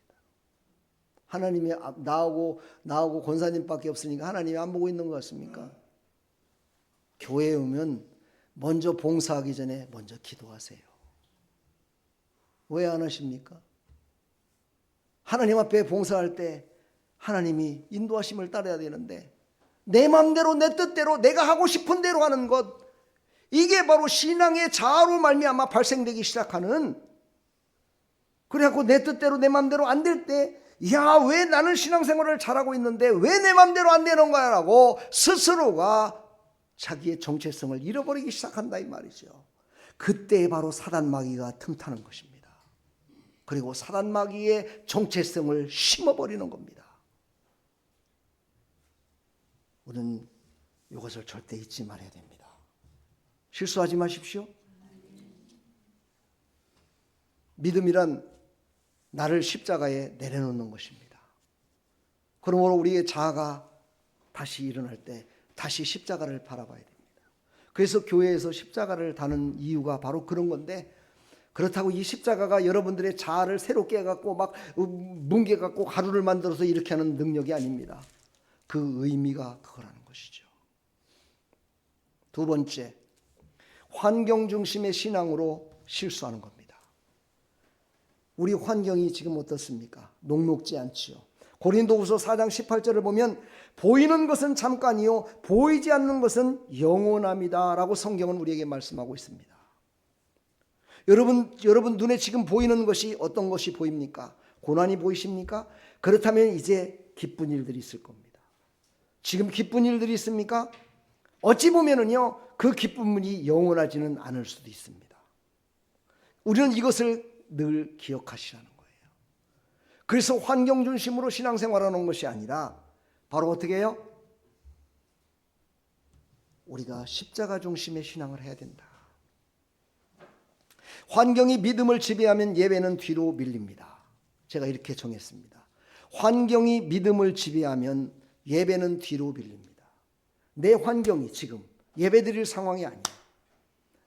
하나님이 나하고 권사님밖에 없으니까 하나님이 안 보고 있는 것 같습니까? 교회에 오면 먼저 봉사하기 전에 먼저 기도하세요. 왜 안 하십니까? 하나님 앞에 봉사할 때 하나님이 인도하심을 따라야 되는데, 내 마음대로 내 뜻대로 내가 하고 싶은 대로 하는 것, 이게 바로 신앙의 자아로 말미암아 발생되기 시작하는, 그래갖고 내 뜻대로 내 마음대로 안 될 때, 야, 왜 나는 신앙생활을 잘하고 있는데 왜 내 마음대로 안 되는 거야 라고 스스로가 자기의 정체성을 잃어버리기 시작한다 이 말이죠. 그때 바로 사단 마귀가 틈타는 것입니다. 그리고 사단 마귀의 정체성을 심어버리는 겁니다. 우리는 이것을 절대 잊지 말아야 됩니다. 실수하지 마십시오. 믿음이란 나를 십자가에 내려놓는 것입니다. 그러므로 우리의 자아가 다시 일어날 때 다시 십자가를 바라봐야 됩니다. 그래서 교회에서 십자가를 다는 이유가 바로 그런 건데, 그렇다고 이 십자가가 여러분들의 자아를 새로 깨갖고 막 뭉개갖고 가루를 만들어서 이렇게 하는 능력이 아닙니다. 그 의미가 그거라는 것이죠. 두 번째, 환경 중심의 신앙으로 실수하는 겁니다. 우리 환경이 지금 어떻습니까? 녹록지 않지요. 고린도후서 4장 18절을 보면 보이는 것은 잠깐이요 보이지 않는 것은 영원합니다 라고 성경은 우리에게 말씀하고 있습니다. 여러분 눈에 지금 보이는 것이 어떤 것이 보입니까? 고난이 보이십니까? 그렇다면 이제 기쁜 일들이 있을 겁니다. 지금 기쁜 일들이 있습니까? 어찌 보면은요 그 기쁨이 영원하지는 않을 수도 있습니다. 우리는 이것을 늘 기억하시라는 거예요. 그래서 환경 중심으로 신앙생활하는 것이 아니라 바로 어떻게 해요? 우리가 십자가 중심의 신앙을 해야 된다. 환경이 믿음을 지배하면 예배는 뒤로 밀립니다. 제가 이렇게 정했습니다. 환경이 믿음을 지배하면 예배는 뒤로 밀립니다. 내 환경이 지금 예배 드릴 상황이 아니야.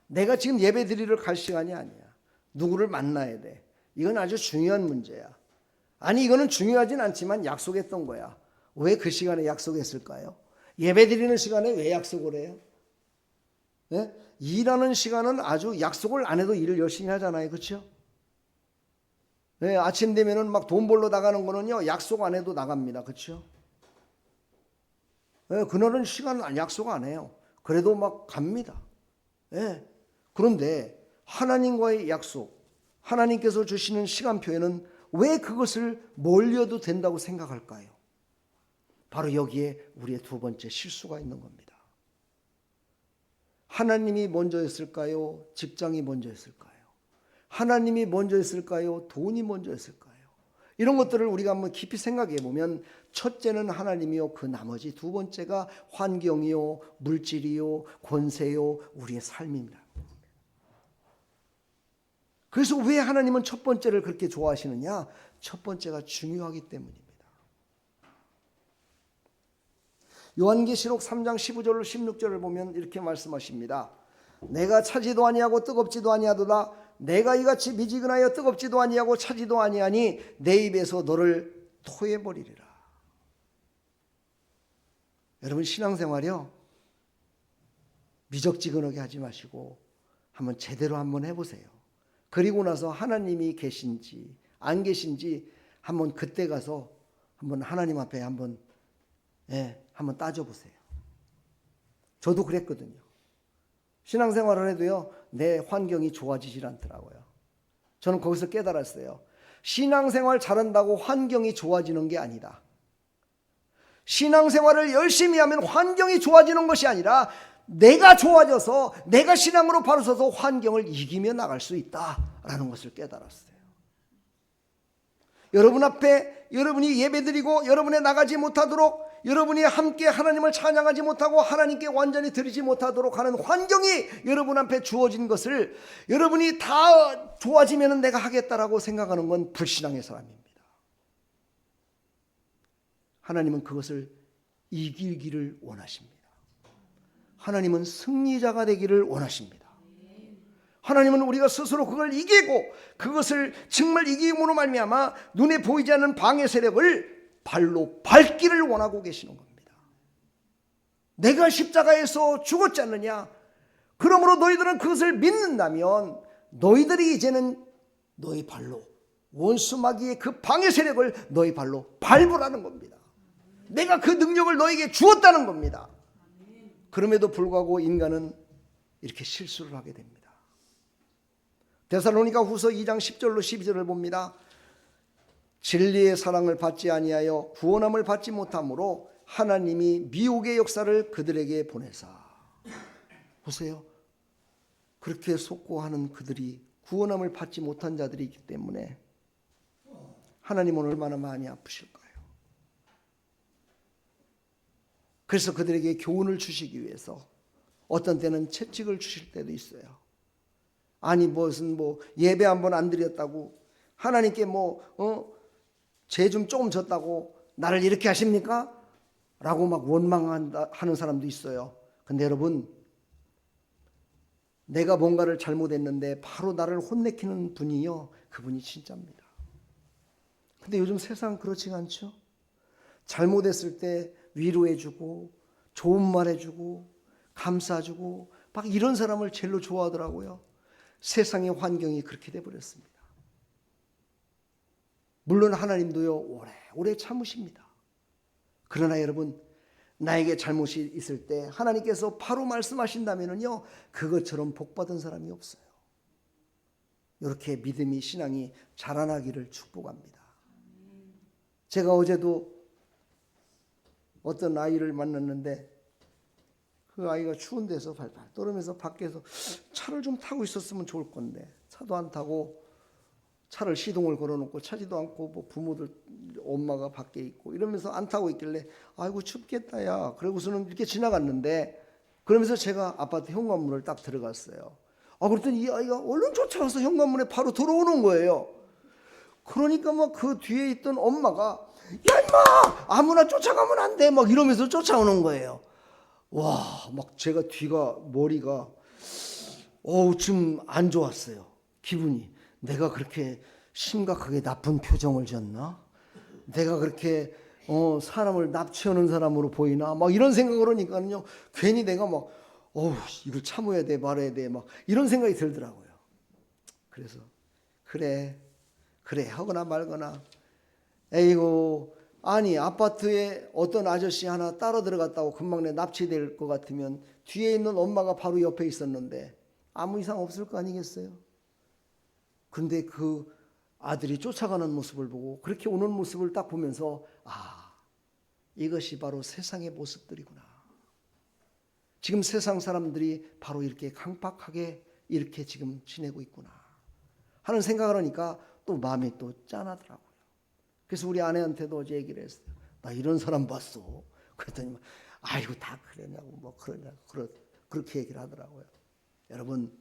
내가 지금 예배 드리러 갈 시간이 아니야. 누구를 만나야 돼. 이건 아주 중요한 문제야. 아니 이거는 중요하진 않지만 약속했던 거야. 왜 그 시간에 약속했을까요? 예배 드리는 시간에 왜 약속을 해요? 네? 일하는 시간은 아주 약속을 안 해도 일을 열심히 하잖아요. 그렇죠? 네, 아침 되면은 막 돈 벌러 나가는 거는요 약속 안 해도 나갑니다. 그렇죠? 네, 그날은 시간 약속 안 해요. 그래도 막 갑니다. 네. 그런데 하나님과의 약속, 하나님께서 주시는 시간표에는 왜 그것을 몰려도 된다고 생각할까요? 바로 여기에 우리의 두 번째 실수가 있는 겁니다. 하나님이 먼저였을까요? 직장이 먼저였을까요? 하나님이 먼저였을까요? 돈이 먼저였을까요? 이런 것들을 우리가 한번 깊이 생각해 보면 첫째는 하나님이요, 그 나머지 두 번째가 환경이요, 물질이요, 권세요, 우리의 삶입니다. 그래서 왜 하나님은 첫 번째를 그렇게 좋아하시느냐? 첫 번째가 중요하기 때문입니다. 요한계시록 3장 15절로 16절을 보면 이렇게 말씀하십니다. 내가 차지도 아니하고 뜨겁지도 아니하도다. 내가 이같이 미지근하여 뜨겁지도 아니하고 차지도 아니하니 내 입에서 너를 토해버리리라. 여러분 신앙생활이요, 미적지근하게 하지 마시고 한번 제대로 한번 해보세요. 그리고 나서 하나님이 계신지 안 계신지 한번 그때 가서 한번 하나님 앞에 한번 따져보세요. 저도 그랬거든요. 신앙생활을 해도요 내 환경이 좋아지질 않더라고요. 저는 거기서 깨달았어요. 신앙생활 잘한다고 환경이 좋아지는 게 아니다. 신앙생활을 열심히 하면 환경이 좋아지는 것이 아니라 내가 좋아져서 내가 신앙으로 바로 서서 환경을 이기며 나갈 수 있다라는 것을 깨달았어요. 여러분 앞에 여러분이 예배드리고 여러분에 나가지 못하도록, 여러분이 함께 하나님을 찬양하지 못하고 하나님께 완전히 드리지 못하도록 하는 환경이 여러분 앞에 주어진 것을 여러분이 다 좋아지면 내가 하겠다라고 생각하는 건 불신앙의 사람입니다. 하나님은 그것을 이기기를 원하십니다. 하나님은 승리자가 되기를 원하십니다. 하나님은 우리가 스스로 그걸 이기고 그것을 정말 이김으로 말미암아 눈에 보이지 않는 방해 세력을 발로 밟기를 원하고 계시는 겁니다. 내가 십자가에서 죽었지 않느냐? 그러므로 너희들은 그것을 믿는다면 너희들이 이제는 너희 발로 원수 마귀의 그 방해 세력을 너희 발로 밟으라는 겁니다. 내가 그 능력을 너에게 주었다는 겁니다. 그럼에도 불구하고 인간은 이렇게 실수를 하게 됩니다. 데살로니가 후서 2장 10절로 12절을 봅니다. 진리의 사랑을 받지 아니하여 구원함을 받지 못함으로 하나님이 미혹의 역사를 그들에게 보내사. 보세요. 그렇게 속고하는 그들이 구원함을 받지 못한 자들이 있기 때문에 하나님은 얼마나 많이 아프실까요? 그래서 그들에게 교훈을 주시기 위해서 어떤 때는 채찍을 주실 때도 있어요. 아니 무슨 예배 한번 안 드렸다고 하나님께 죄 좀 조금 졌다고 나를 이렇게 하십니까? 라고 막 원망하는 사람도 있어요. 근데 여러분, 내가 뭔가를 잘못했는데 바로 나를 혼내키는 분이요, 그분이 진짜입니다. 근데 요즘 세상 그렇지가 않죠. 잘못했을 때 위로해주고 좋은 말 해주고 감싸주고 막 이런 사람을 제일로 좋아하더라고요. 세상의 환경이 그렇게 돼버렸습니다. 물론 하나님도요, 오래 참으십니다. 그러나 여러분, 나에게 잘못이 있을 때 하나님께서 바로 말씀하신다면요, 그것처럼 복받은 사람이 없어요. 이렇게 믿음이, 신앙이 자라나기를 축복합니다. 제가 어제도 어떤 아이를 만났는데 그 아이가 추운 데서 발발 떨으면서 밖에서 차를 좀 타고 있었으면 좋을 건데 차도 안 타고 차를 시동을 걸어놓고 차지도 않고 뭐 부모들 엄마가 밖에 있고 이러면서 안 타고 있길래 아이고 춥겠다 야 그러고서는 이렇게 지나갔는데 그러면서 제가 아파트 현관문을 딱 들어갔어요. 그랬더니 이 아이가 얼른 쫓아가서 현관문에 바로 들어오는 거예요. 그러니까 막 그 뒤에 있던 엄마가 야 임마 아무나 쫓아가면 안 돼 막 이러면서 쫓아오는 거예요. 와, 막 제가 머리가 좀 안 좋았어요. 기분이. 내가 그렇게 심각하게 나쁜 표정을 지었나? 내가 그렇게 사람을 납치하는 사람으로 보이나? 막 이런 생각을 하니까요. 괜히 내가 막 이걸 참아야 돼 말아야 돼 막 이런 생각이 들더라고요. 그래서 그래 하거나 말거나 에이고 아니 아파트에 어떤 아저씨 하나 따로 들어갔다고 금방 내 납치될 것 같으면 뒤에 있는 엄마가 바로 옆에 있었는데 아무 이상 없을 거 아니겠어요? 근데 그 아들이 쫓아가는 모습을 보고 그렇게 오는 모습을 딱 보면서 이것이 바로 세상의 모습들이구나. 지금 세상 사람들이 바로 이렇게 강팍하게 이렇게 지금 지내고 있구나 하는 생각을 하니까 또 마음이 또 짠하더라고요. 그래서 우리 아내한테도 어제 얘기를 했어요. 나 이런 사람 봤어. 그랬더니 아이고 다 그러냐고 뭐 그러냐고 그렇게 얘기를 하더라고요. 여러분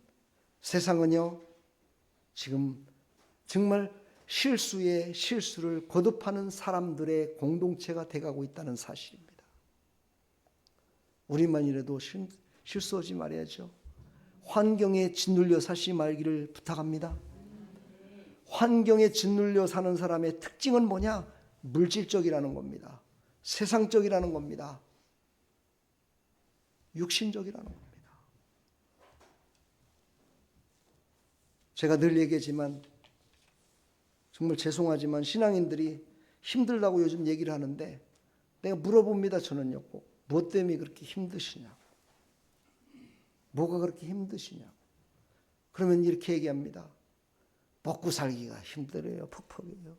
세상은요 지금 정말 실수에 실수를 거듭하는 사람들의 공동체가 돼가고 있다는 사실입니다. 우리만이라도 실수하지 말아야죠. 환경에 짓눌려 사시 말기를 부탁합니다. 환경에 짓눌려 사는 사람의 특징은 뭐냐? 물질적이라는 겁니다. 세상적이라는 겁니다. 육신적이라는 겁니다. 제가 늘 얘기하지만 정말 죄송하지만 신앙인들이 힘들다고 요즘 얘기를 하는데 내가 물어봅니다. 저는요 꼭. 뭐 때문에 그렇게 힘드시냐고. 뭐가 그렇게 힘드시냐고. 그러면 이렇게 얘기합니다. 먹고 살기가 힘들어요. 퍽퍽해요.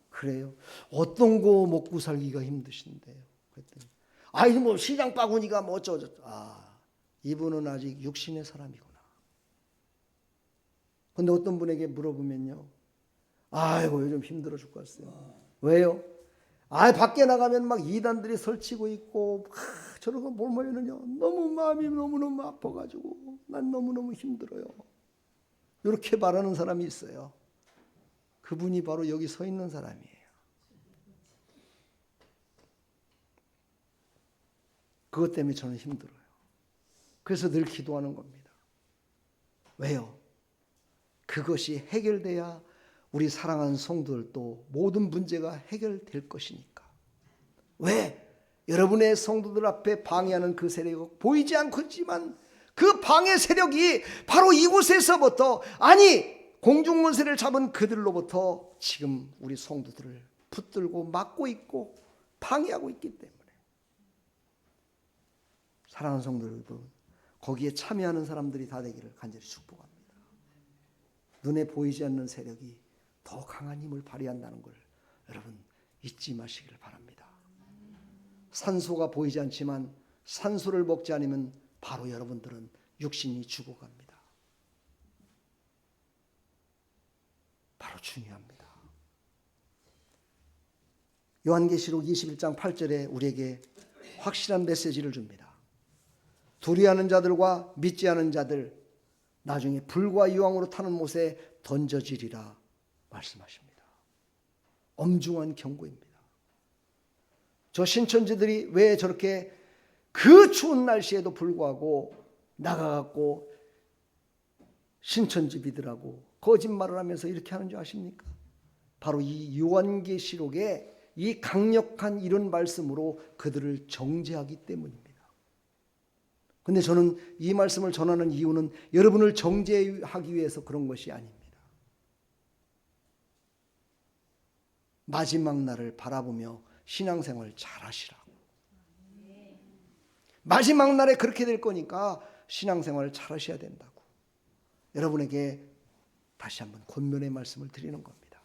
그래요? 어떤 거 먹고 살기가 힘드신데요? 그랬더니 뭐 시장 바구니가 뭐 어쩌고 이분은 아직 육신의 사람이구나. 근데 어떤 분에게 물어보면요. 요즘 힘들어 죽겠어요. 왜요? 밖에 나가면 막 이단들이 설치고 있고 저런 거 뭘 모여느냐. 너무 마음이 너무너무 아파가지고 난 너무너무 힘들어요. 이렇게 말하는 사람이 있어요. 그분이 바로 여기 서 있는 사람이에요. 그것 때문에 저는 힘들어요. 그래서 늘 기도하는 겁니다. 왜요? 그것이 해결돼야 우리 사랑하는 성도들도 모든 문제가 해결될 것이니까. 왜? 여러분의 성도들 앞에 방해하는 그 세력이 보이지 않겠지만 그 방해 세력이 바로 이곳에서부터 공중문세를 잡은 그들로부터 지금 우리 성도들을 붙들고 막고 있고 방해하고 있기 때문에 사랑하는 성도 여러분 거기에 참여하는 사람들이 다 되기를 간절히 축복합니다. 눈에 보이지 않는 세력이 더 강한 힘을 발휘한다는 걸 여러분 잊지 마시기를 바랍니다. 산소가 보이지 않지만 산소를 먹지 않으면 바로 여러분들은 육신이 죽어갑니다. 바로 중요합니다. 요한계시록 21장 8절에 우리에게 확실한 메시지를 줍니다. 두려워하는 자들과 믿지 않은 자들 나중에 불과 유황으로 타는 못에 던져지리라 말씀하십니다. 엄중한 경고입니다. 저 신천지들이 왜 저렇게 그 추운 날씨에도 불구하고 나가갖고 신천지비들하고 거짓말을 하면서 이렇게 하는 줄 아십니까? 바로 이 요한계시록의 이 강력한 이런 말씀으로 그들을 정죄하기 때문입니다. 근데 저는 이 말씀을 전하는 이유는 여러분을 정죄하기 위해서 그런 것이 아닙니다. 마지막 날을 바라보며 신앙생활 잘 하시라고. 마지막 날에 그렇게 될 거니까 신앙생활을 잘 하셔야 된다고. 여러분에게 다시 한번 권면의 말씀을 드리는 겁니다.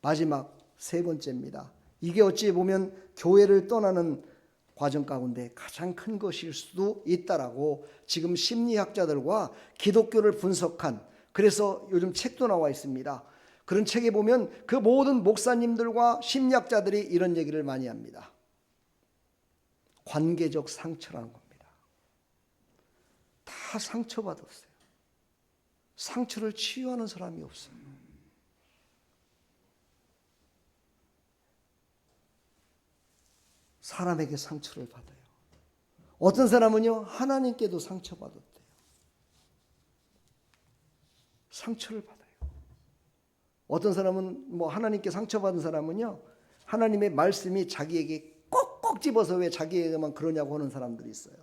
마지막 세 번째입니다. 이게 어찌 보면 교회를 떠나는 과정 가운데 가장 큰 것일 수도 있다라고 지금 심리학자들과 기독교를 분석한, 그래서 요즘 책도 나와 있습니다. 그런 책에 보면 그 모든 목사님들과 심리학자들이 이런 얘기를 많이 합니다. 관계적 상처라는 겁니다. 다 상처받았어요. 상처를 치유하는 사람이 없어요. 사람에게 상처를 받아요. 어떤 사람은요, 하나님께도 상처받았대요. 상처를 받아요. 어떤 사람은 하나님께 상처받은 사람은요, 하나님의 말씀이 자기에게 꼭꼭 집어서 왜 자기에게만 그러냐고 하는 사람들이 있어요.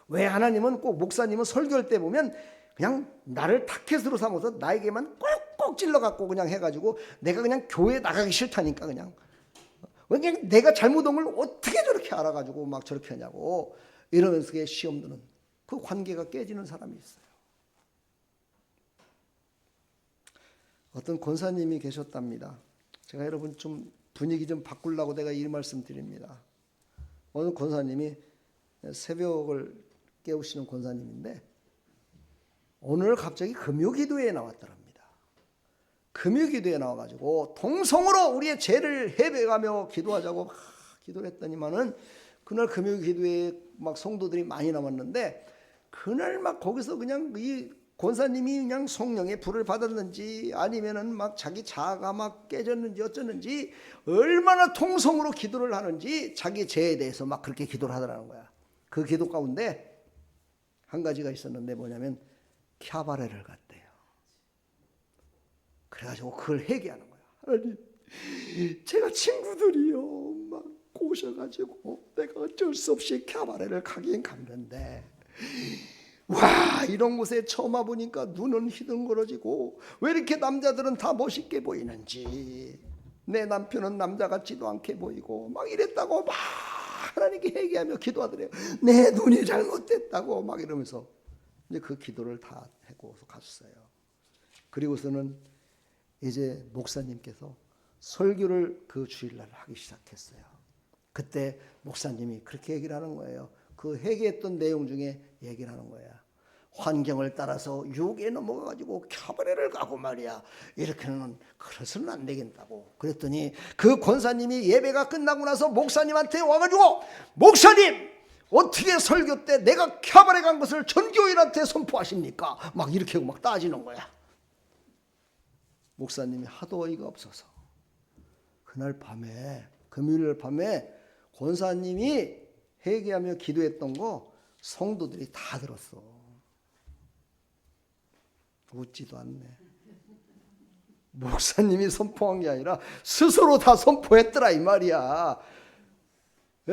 왜 하나님은 꼭 목사님은 설교할 때 보면 그냥 나를 타켓으로 삼아서 나에게만 꼭꼭 찔러갖고 그냥 해가지고 내가 그냥 교회 나가기 싫다니까 그냥 내가 잘못한 걸 어떻게 저렇게 알아가지고 막 저렇게 하냐고 이러면서 시험 드는 그 관계가 깨지는 사람이 있어요. 어떤 권사님이 계셨답니다. 제가 여러분 좀 분위기 좀 바꾸려고 내가 이 말씀 드립니다. 어느 권사님이 새벽을 깨우시는 권사님인데 오늘 갑자기 금요기도에 나왔더랍니다. 금요기도에 나와가지고 동성으로 우리의 죄를 해배가며 기도하자고 막 기도를 했더니만은 그날 금요기도에 막 성도들이 많이 남았는데 그날 막 거기서 그냥 이 권사님이 그냥 성령의 불을 받았는지 아니면은 막 자기 자아가 막 깨졌는지 어쩌는지 얼마나 통성으로 기도를 하는지 자기 죄에 대해서 막 그렇게 기도를 하더라는 거야. 그 기도 가운데 한 가지가 있었는데 뭐냐면 캬바레를 갔대요. 그래가지고 그걸 회개하는 거야. 하나님, 제가 친구들이요 막 꼬셔가지고 내가 어쩔 수 없이 캬바레를 가긴 갔는데 와 이런 곳에 처음 와보니까 눈은 희둥거러지고 왜 이렇게 남자들은 다 멋있게 보이는지 내 남편은 남자 같지도 않게 보이고 막 이랬다고 막 하나님께 회개하며 기도하더래요. 내 눈이 잘못됐다고 막 이러면서 이제 그 기도를 다 하고서 갔어요. 그리고서는 이제 목사님께서 설교를 그 주일날 하기 시작했어요. 그때 목사님이 그렇게 얘기를 하는 거예요. 그 회개했던 내용 중에 얘기를 하는 거야. 환경을 따라서 유혹에 넘어가가지고 캬바레를 가고 말이야. 이렇게는 그래서는 안 되겠다고. 그랬더니 그 권사님이 예배가 끝나고 나서 목사님한테 와가지고 목사님 어떻게 설교 때 내가 캬바레 간 것을 전교인한테 선포하십니까? 막 이렇게 하고 막 따지는 거야. 목사님이 하도 어이가 없어서 그날 밤에 금요일 밤에 권사님이 회개하며 기도했던 거 성도들이 다 들었어. 웃지도 않네. 목사님이 선포한 게 아니라 스스로 다 선포했더라 이 말이야.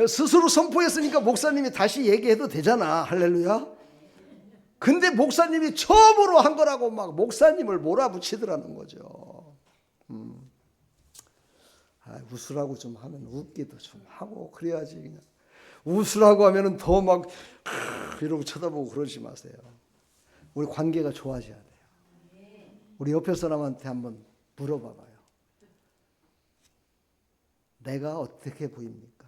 스스로 선포했으니까 목사님이 다시 얘기해도 되잖아. 할렐루야. 근데 목사님이 처음으로 한 거라고 막 목사님을 몰아붙이더라는 거죠. 웃으라고 좀 하면 웃기도 좀 하고 그래야지. 그냥 웃으라고 하면은 더 막 이러고 쳐다보고 그러지 마세요. 우리 관계가 좋아져야 돼요. 우리 옆에 사람한테 한번 물어봐봐요. 내가 어떻게 보입니까?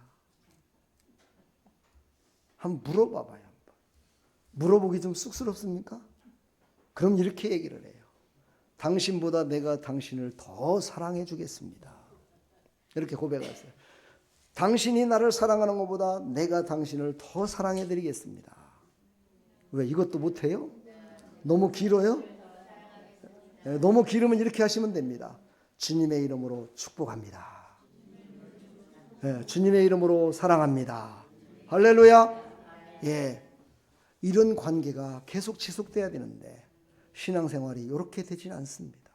한번 물어봐봐요. 한번. 물어보기 좀 쑥스럽습니까? 그럼 이렇게 얘기를 해요. 당신보다 내가 당신을 더 사랑해 주겠습니다. 이렇게 고백하세요. 당신이 나를 사랑하는 것보다 내가 당신을 더 사랑해 드리겠습니다. 왜 이것도 못해요? 너무 길어요? 너무 길으면 이렇게 하시면 됩니다. 주님의 이름으로 축복합니다. 예, 주님의 이름으로 사랑합니다. 할렐루야. 예, 이런 관계가 계속 지속돼야 되는데 신앙생활이 이렇게 되진 않습니다.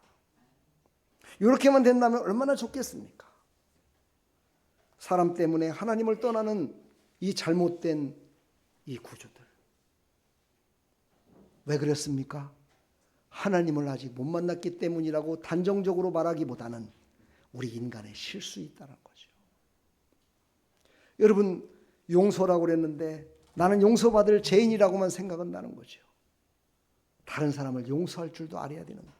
이렇게만 된다면 얼마나 좋겠습니까? 사람 때문에 하나님을 떠나는 이 잘못된 이 구조들. 왜 그랬습니까? 하나님을 아직 못 만났기 때문이라고 단정적으로 말하기보다는 우리 인간의 실수가 있다는 거죠. 여러분, 용서라고 그랬는데 나는 용서받을 죄인이라고만 생각한다는 거죠. 다른 사람을 용서할 줄도 알아야 되는데,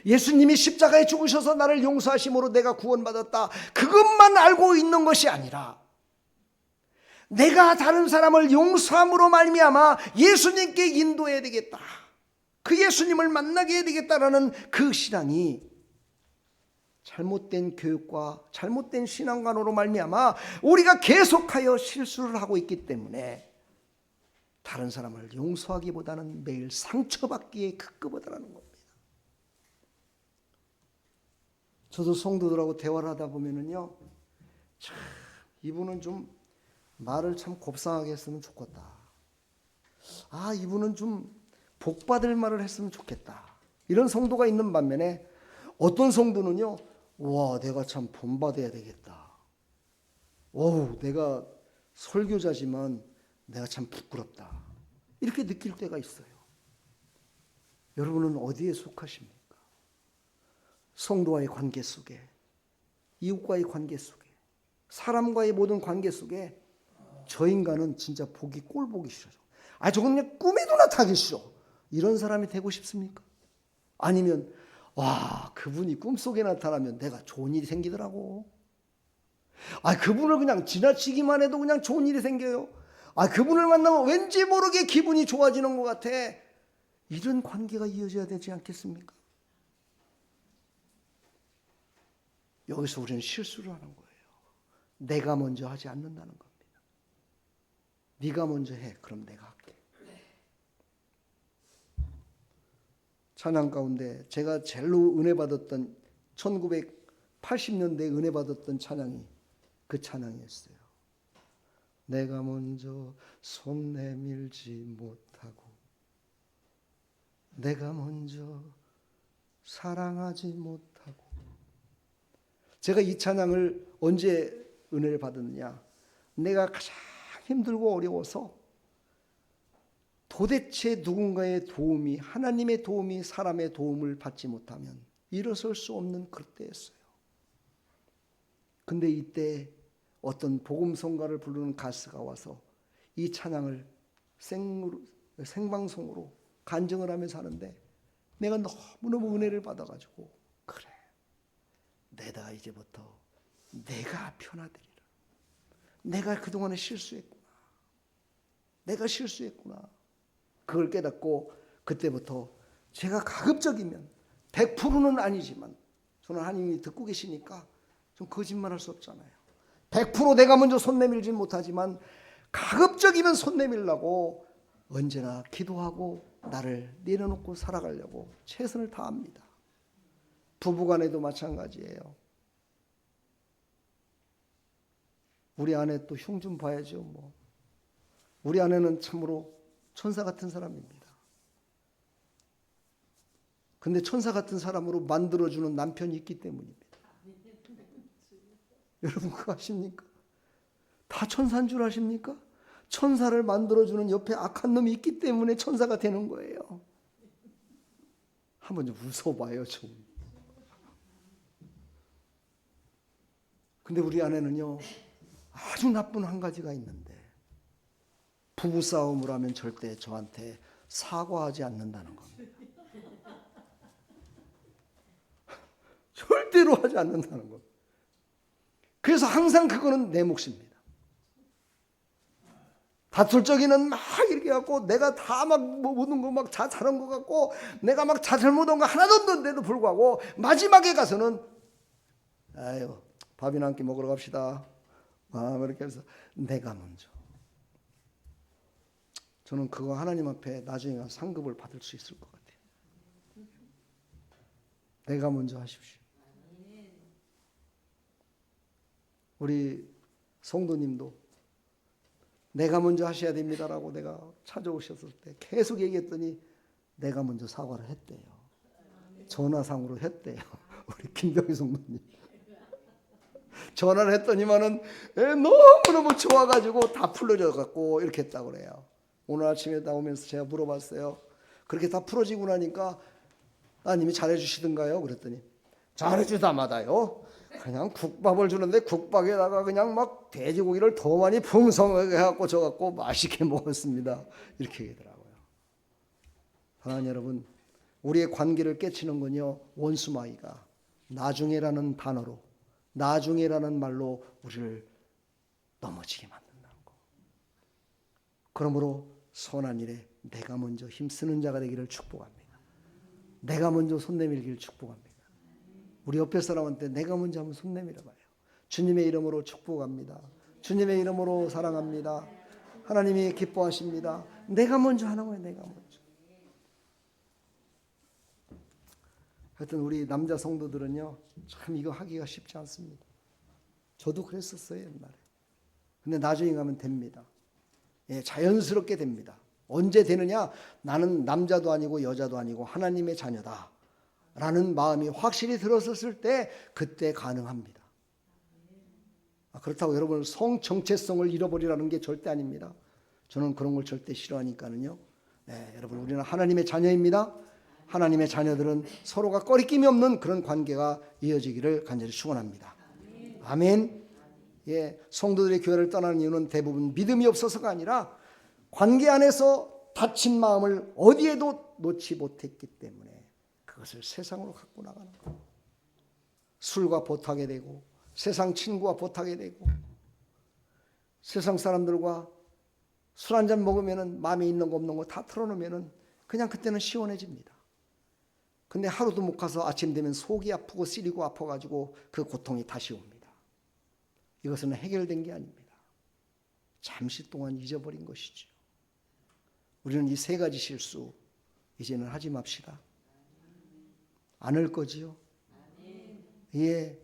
예수님이 십자가에 죽으셔서 나를 용서하심으로 내가 구원받았다, 그것만 알고 있는 것이 아니라 내가 다른 사람을 용서함으로 말미암아 예수님께 인도해야 되겠다, 그 예수님을 만나게 해야 되겠다라는 그 신앙이 잘못된 교육과 잘못된 신앙관으로 말미암아 우리가 계속하여 실수를 하고 있기 때문에 다른 사람을 용서하기보다는 매일 상처받기에 급급하다는 겁니다. 저도 성도들하고 대화를 하다 보면은요, 참 이분은 좀 말을 참 곱상하게 했으면 좋겠다. 아, 이분은 좀 복받을 말을 했으면 좋겠다. 이런 성도가 있는 반면에 어떤 성도는요, 와, 내가 참 본받아야 되겠다. 어우, 내가 설교자지만 내가 참 부끄럽다. 이렇게 느낄 때가 있어요. 여러분은 어디에 속하십니까? 성도와의 관계 속에, 이웃과의 관계 속에, 사람과의 모든 관계 속에 저 인간은 진짜 보기 꼴 보기 싫어요. 아, 저건 그냥 꿈에도 나타나기 싫어. 이런 사람이 되고 싶습니까? 아니면 와, 그분이 꿈속에 나타나면 내가 좋은 일이 생기더라고. 아, 그분을 그냥 지나치기만 해도 그냥 좋은 일이 생겨요. 아, 그분을 만나면 왠지 모르게 기분이 좋아지는 것 같아. 이런 관계가 이어져야 되지 않겠습니까? 여기서 우리는 실수를 하는 거예요. 내가 먼저 하지 않는다는 겁니다. 네가 먼저 해. 그럼 내가 할게. 찬양 가운데 제가 제일로 은혜 받았던 1980년대에 은혜 받았던 찬양이 그 찬양이었어요. 내가 먼저 손 내밀지 못하고 내가 먼저 사랑하지 못하고. 제가 이 찬양을 언제 은혜를 받았느냐, 내가 가장 힘들고 어려워서 도대체 누군가의 도움이, 하나님의 도움이 사람의 도움을 받지 못하면 일어설 수 없는 그때였어요. 근데 이때 어떤 복음성가를 부르는 가수가 와서 이 찬양을 생방송으로 간증을 하면서 하는데 내가 너무너무 은혜를 받아가지고, 그래, 내가 이제부터 내가 편하되리라. 내가 그동안에 실수했구나. 내가 실수했구나. 그걸 깨닫고 그때부터 제가 가급적이면 100%는 아니지만, 저는 하나님이 듣고 계시니까 좀 거짓말할 수 없잖아요. 100% 내가 먼저 손 내밀진 못하지만 가급적이면 손 내밀라고 언제나 기도하고 나를 내려놓고 살아가려고 최선을 다합니다. 부부간에도 마찬가지예요. 우리 아내 또 흉 좀 봐야죠. 뭐 우리 아내는 참으로 천사 같은 사람입니다. 근데 천사 같은 사람으로 만들어주는 남편이 있기 때문입니다. 여러분 그거 아십니까? 다 천사인 줄 아십니까? 천사를 만들어주는 옆에 악한 놈이 있기 때문에 천사가 되는 거예요. 한번 좀 웃어봐요 좀. 근데 우리 아내는요, 아주 나쁜 한 가지가 있는데, 부부싸움을 하면 절대 저한테 사과하지 않는다는 겁니다. 절대로 하지 않는다는 겁니다. 그래서 항상 그거는 내 몫입니다. 다툴 적에는 막 이렇게 갖고 내가 다 막 모든 거 막 잘한 것 같고 내가 막 잘못한 거 하나도 없는데도 불구하고 마지막에 가서는 아유, 밥이나 한 끼 먹으러 갑시다. 이렇게 해서 내가 먼저. 저는 그거 하나님 앞에 나중에 상급을 받을 수 있을 것 같아요. 내가 먼저 하십시오. 우리 성도님도 내가 먼저 하셔야 됩니다라고 내가 찾아오셨을 때 계속 얘기했더니 내가 먼저 사과를 했대요. 전화상으로 했대요. 우리 김병희 성도님. 전화를 했더니만은 너무너무 좋아가지고 다 풀어져갖고 이렇게 했다고 그래요. 오늘 아침에 나오면서 제가 물어봤어요. 그렇게 다 풀어지고 나니까 따님이 잘해주시던가요? 그랬더니 잘해주다마다요. 그냥 국밥을 주는데 국밥에다가 그냥 막 돼지고기를 더 많이 풍성하게 해갖고 저갖고 맛있게 먹었습니다. 이렇게 얘기하더라고요. 사랑하는 여러분, 우리의 관계를 깨치는 건요, 원수마귀가 나중에라는 단어로, 나중에라는 말로 우리를 넘어지게 만든다는 거. 그러므로 선한 일에 내가 먼저 힘쓰는 자가 되기를 축복합니다. 내가 먼저 손 내밀기를 축복합니다. 우리 옆에 사람한테 내가 먼저 한번 손 내밀어 봐요. 주님의 이름으로 축복합니다. 주님의 이름으로 사랑합니다. 하나님이 기뻐하십니다. 내가 먼저 하는 거예요. 내가 먼저. 하여튼 우리 남자 성도들은요, 참 이거 하기가 쉽지 않습니다. 저도 그랬었어요, 옛날에. 근데 나중에 가면 됩니다. 예, 자연스럽게 됩니다. 언제 되느냐? 나는 남자도 아니고 여자도 아니고 하나님의 자녀다 라는 마음이 확실히 들었었을 때 그때 가능합니다. 그렇다고 여러분 성 정체성을 잃어버리라는 게 절대 아닙니다. 저는 그런 걸 절대 싫어하니까는요. 네, 여러분 우리는 하나님의 자녀입니다. 하나님의 자녀들은 서로가 꺼리낌이 없는 그런 관계가 이어지기를 간절히 축원합니다. 아멘. 예, 성도들의 교회를 떠나는 이유는 대부분 믿음이 없어서가 아니라 관계 안에서 다친 마음을 어디에도 놓지 못했기 때문에 그것을 세상으로 갖고 나가는 거예요. 술과 보탁하게 되고 세상 친구와 보탁하게 되고 세상 사람들과 술 한잔 먹으면 마음에 있는 거 없는 거 다 털어놓으면 그냥 그때는 시원해집니다. 근데 하루도 못 가서 아침 되면 속이 아프고 쓰리고 아파가지고 그 고통이 다시 옵니다. 이것은 해결된 게 아닙니다. 잠시 동안 잊어버린 것이죠. 우리는 이 세 가지 실수 이제는 하지 맙시다. 안 할 거지요? 예.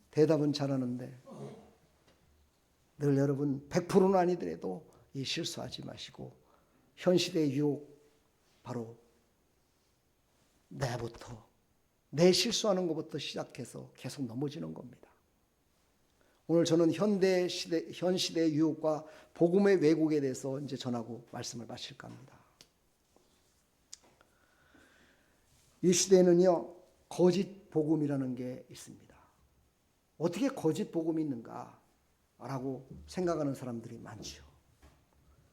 대답은 잘하는데 늘 여러분 100%는 아니더라도 이 실수하지 마시고 현 시대의 유혹 바로 내부터 내 실수하는 것부터 시작해서 계속 넘어지는 겁니다. 오늘 저는 현 시대의 유혹과 복음의 왜곡에 대해서 이제 전하고 말씀을 마칠까 합니다. 이 시대에는요, 거짓 복음이라는 게 있습니다. 어떻게 거짓 복음이 있는가? 라고 생각하는 사람들이 많죠.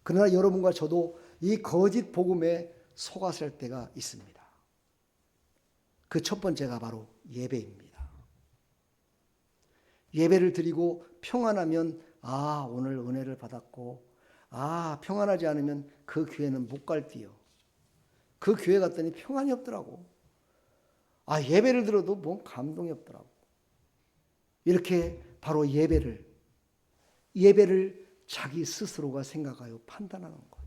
그러나 여러분과 저도 이 거짓 복음에 속았을 때가 있습니다. 그 첫 번째가 바로 예배입니다. 예배를 드리고 평안하면 오늘 은혜를 받았고 평안하지 않으면 그 교회는 못 갈게요. 그 교회 갔더니 평안이 없더라고. 예배를 들어도 뭔 감동이 없더라고. 이렇게 바로 예배를 자기 스스로가 생각하여 판단하는 것.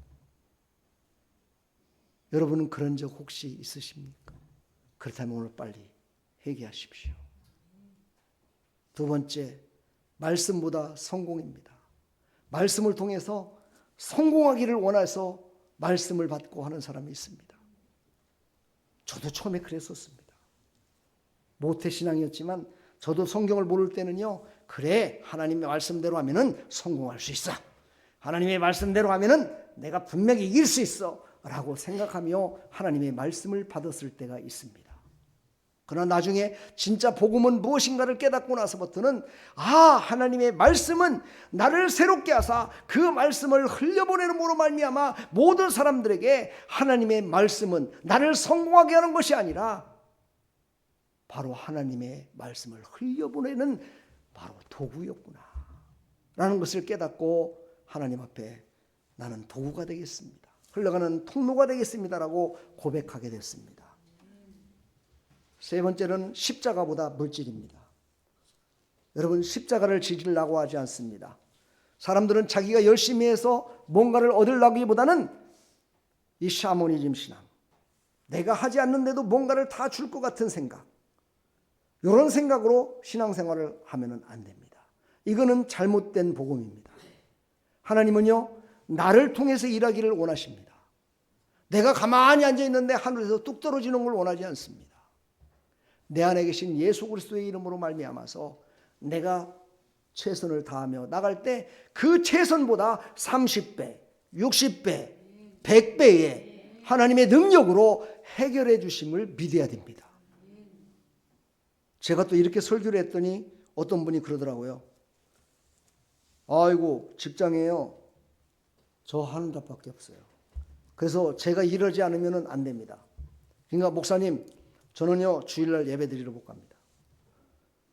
여러분은 그런 적 혹시 있으십니까? 그렇다면 오늘 빨리 회개하십시오. 두 번째, 말씀보다 성공입니다. 말씀을 통해서 성공하기를 원해서 말씀을 받고 하는 사람이 있습니다. 저도 처음에 그랬었습니다. 모태신앙이었지만 저도 성경을 모를 때는요, 그래 하나님의 말씀대로 하면은 성공할 수 있어. 하나님의 말씀대로 하면은 내가 분명히 이길 수 있어 라고 생각하며 하나님의 말씀을 받았을 때가 있습니다. 그러나 나중에 진짜 복음은 무엇인가를 깨닫고 나서부터는 하나님의 말씀은 나를 새롭게 하사 그 말씀을 흘려보내는으로 말미암아 모든 사람들에게 하나님의 말씀은 나를 성공하게 하는 것이 아니라 바로 하나님의 말씀을 흘려보내는 바로 도구였구나 라는 것을 깨닫고 하나님 앞에 나는 도구가 되겠습니다. 흘러가는 통로가 되겠습니다라고 고백하게 됐습니다. 세 번째는 십자가보다 물질입니다. 여러분, 십자가를 지키려고 하지 않습니다. 사람들은 자기가 열심히 해서 뭔가를 얻으려기보다는 이 샤머니즘 신앙, 내가 하지 않는데도 뭔가를 다 줄 것 같은 생각, 이런 생각으로 신앙생활을 하면 안 됩니다. 이거는 잘못된 복음입니다. 하나님은요, 나를 통해서 일하기를 원하십니다. 내가 가만히 앉아있는데 하늘에서 뚝 떨어지는 걸 원하지 않습니다. 내 안에 계신 예수 그리스도의 이름으로 말미암아서 내가 최선을 다하며 나갈 때 그 최선보다 30배, 60배, 100배의 하나님의 능력으로 해결해 주심을 믿어야 됩니다. 제가 또 이렇게 설교를 했더니 어떤 분이 그러더라고요. 아이고, 직장에요, 저 하는 답밖에 없어요. 그래서 제가 이러지 않으면 안 됩니다. 그러니까 목사님, 저는요 주일날 예배 드리러 못 갑니다.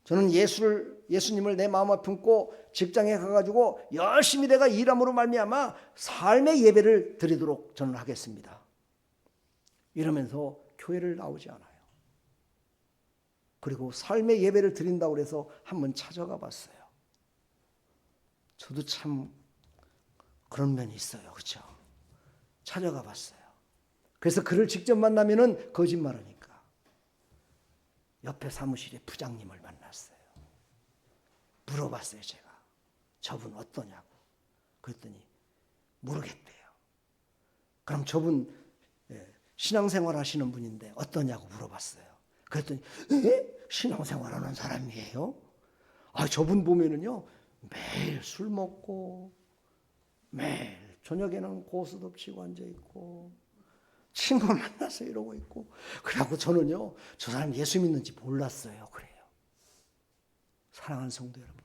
저는 예수님을 내 마음에 품고 직장에 가가지고 열심히 내가 일함으로 말미암아 삶의 예배를 드리도록 저는 하겠습니다. 이러면서 교회를 나오지 않아요. 그리고 삶의 예배를 드린다고 해서 한번 찾아가 봤어요. 저도 참 그런 면이 있어요. 그렇죠? 찾아가 봤어요. 그래서 그를 직접 만나면은 거짓말하니까 옆에 사무실에 부장님을 만났어요. 물어봤어요. 제가 저분 어떠냐고. 그랬더니 모르겠대요. 그럼 저분 신앙생활 하시는 분인데 어떠냐고 물어봤어요. 그랬더니 신앙생활하는 사람이에요? 저분 보면은요 매일 술 먹고 매일 저녁에는 고스톱 치고 앉아있고 친구 만나서 이러고 있고. 그래갖고 저는요 저 사람 예수 믿는지 몰랐어요. 그래요. 사랑하는 성도 여러분,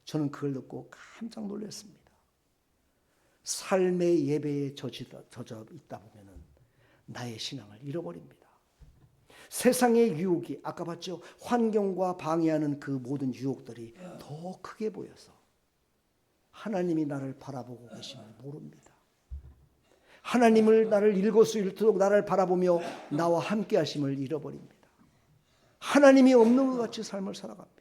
저는 그걸 듣고 깜짝 놀랐습니다. 삶의 예배에 젖어 있다 보면은 나의 신앙을 잃어버립니다. 세상의 유혹이 아까 봤죠? 환경과 방해하는 그 모든 유혹들이 더 크게 보여서 하나님이 나를 바라보고 계심을 모릅니다. 하나님을 나를 일거수일투족 나를 바라보며 나와 함께 하심을 잃어버립니다. 하나님이 없는 것 같이 삶을 살아갑니다.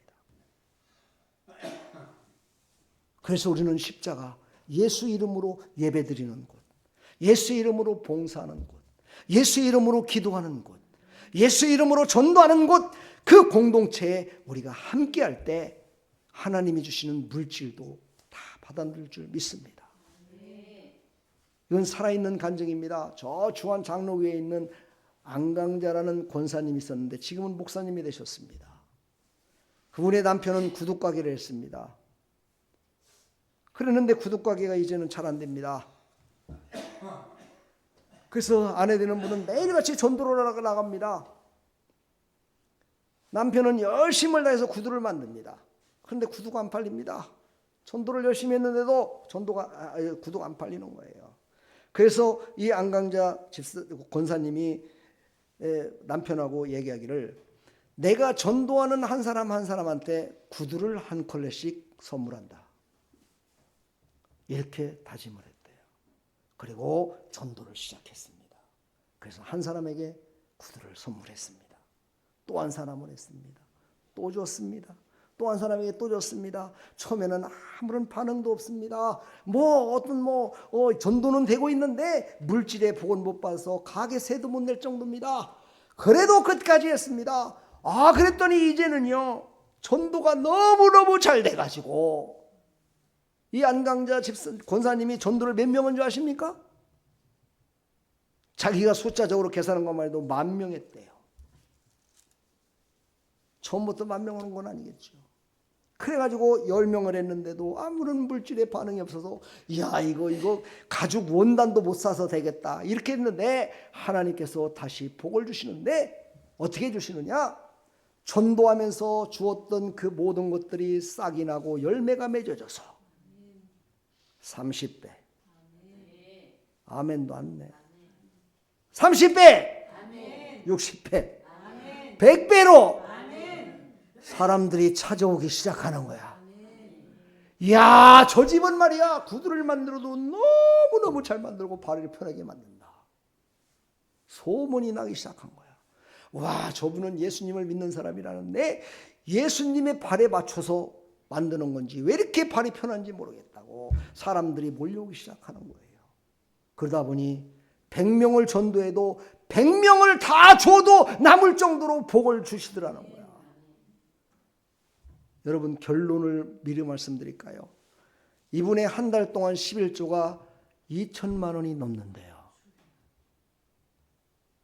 그래서 우리는 십자가, 예수 이름으로 예배드리는 곳, 예수 이름으로 봉사하는 곳, 예수 이름으로 기도하는 곳, 예수 이름으로 전도하는 곳, 그 공동체에 우리가 함께할 때 하나님이 주시는 물질도 다 받아들일 줄 믿습니다. 이건 살아있는 간증입니다. 저 주한 장로교에 있는 안강자라는 권사님이 있었는데 지금은 목사님이 되셨습니다. 그분의 남편은 구두가게를 했습니다. 그랬는데 구두가게가 이제는 잘 안 됩니다. 그래서 아내 되는 분은 매일같이 전도를 나갑니다. 남편은 열심을 다해서 구두를 만듭니다. 그런데 구두가 안 팔립니다. 전도를 열심히 했는데도 구두가 안 팔리는 거예요. 그래서 이 안강자 권사님이 남편하고 얘기하기를, 내가 전도하는 한 사람 한 사람한테 구두를 한 켤레씩 선물한다, 이렇게 다짐을 했대요. 그리고 전도를 시작했습니다. 그래서 한 사람에게 구두를 선물했습니다. 또 한 사람을 했습니다. 또 줬습니다. 또 한 사람에게 또 줬습니다. 처음에는 아무런 반응도 없습니다. 전도는 되고 있는데 물질의 복을 못 받아서 가게 세도 못 낼 정도입니다. 그래도 끝까지 했습니다. 그랬더니 이제는요 전도가 너무너무 잘 돼가지고 이 안강자 권사님이 전도를 몇 명인 줄 아십니까? 자기가 숫자적으로 계산한 것만 해도 10,000명 했대요. 처음부터 10,000명 오는 건 아니겠죠. 그래가지고 10명을 했는데도 아무런 물질의 반응이 없어서 이거 가죽 원단도 못 사서 되겠다 이렇게 했는데 하나님께서 다시 복을 주시는데 어떻게 주시느냐? 전도하면서 주었던 그 모든 것들이 싹이 나고 열매가 맺어져서 30배 아멘도 안네 30배 60배 100배로 사람들이 찾아오기 시작하는 거야. 이야, 저 집은 말이야 구두를 만들어도 너무너무 잘 만들고 발을 편하게 만든다, 소문이 나기 시작한 거야. 와, 저분은 예수님을 믿는 사람이라는데 예수님의 발에 맞춰서 만드는 건지 왜 이렇게 발이 편한지 모르겠다고 사람들이 몰려오기 시작하는 거예요. 그러다 보니 100명을 전도해도 100명을 다 줘도 남을 정도로 복을 주시더라는 거야. 여러분 결론을 미리 말씀드릴까요? 이분의 한 달 동안 11조가 2천만 원이 넘는데요.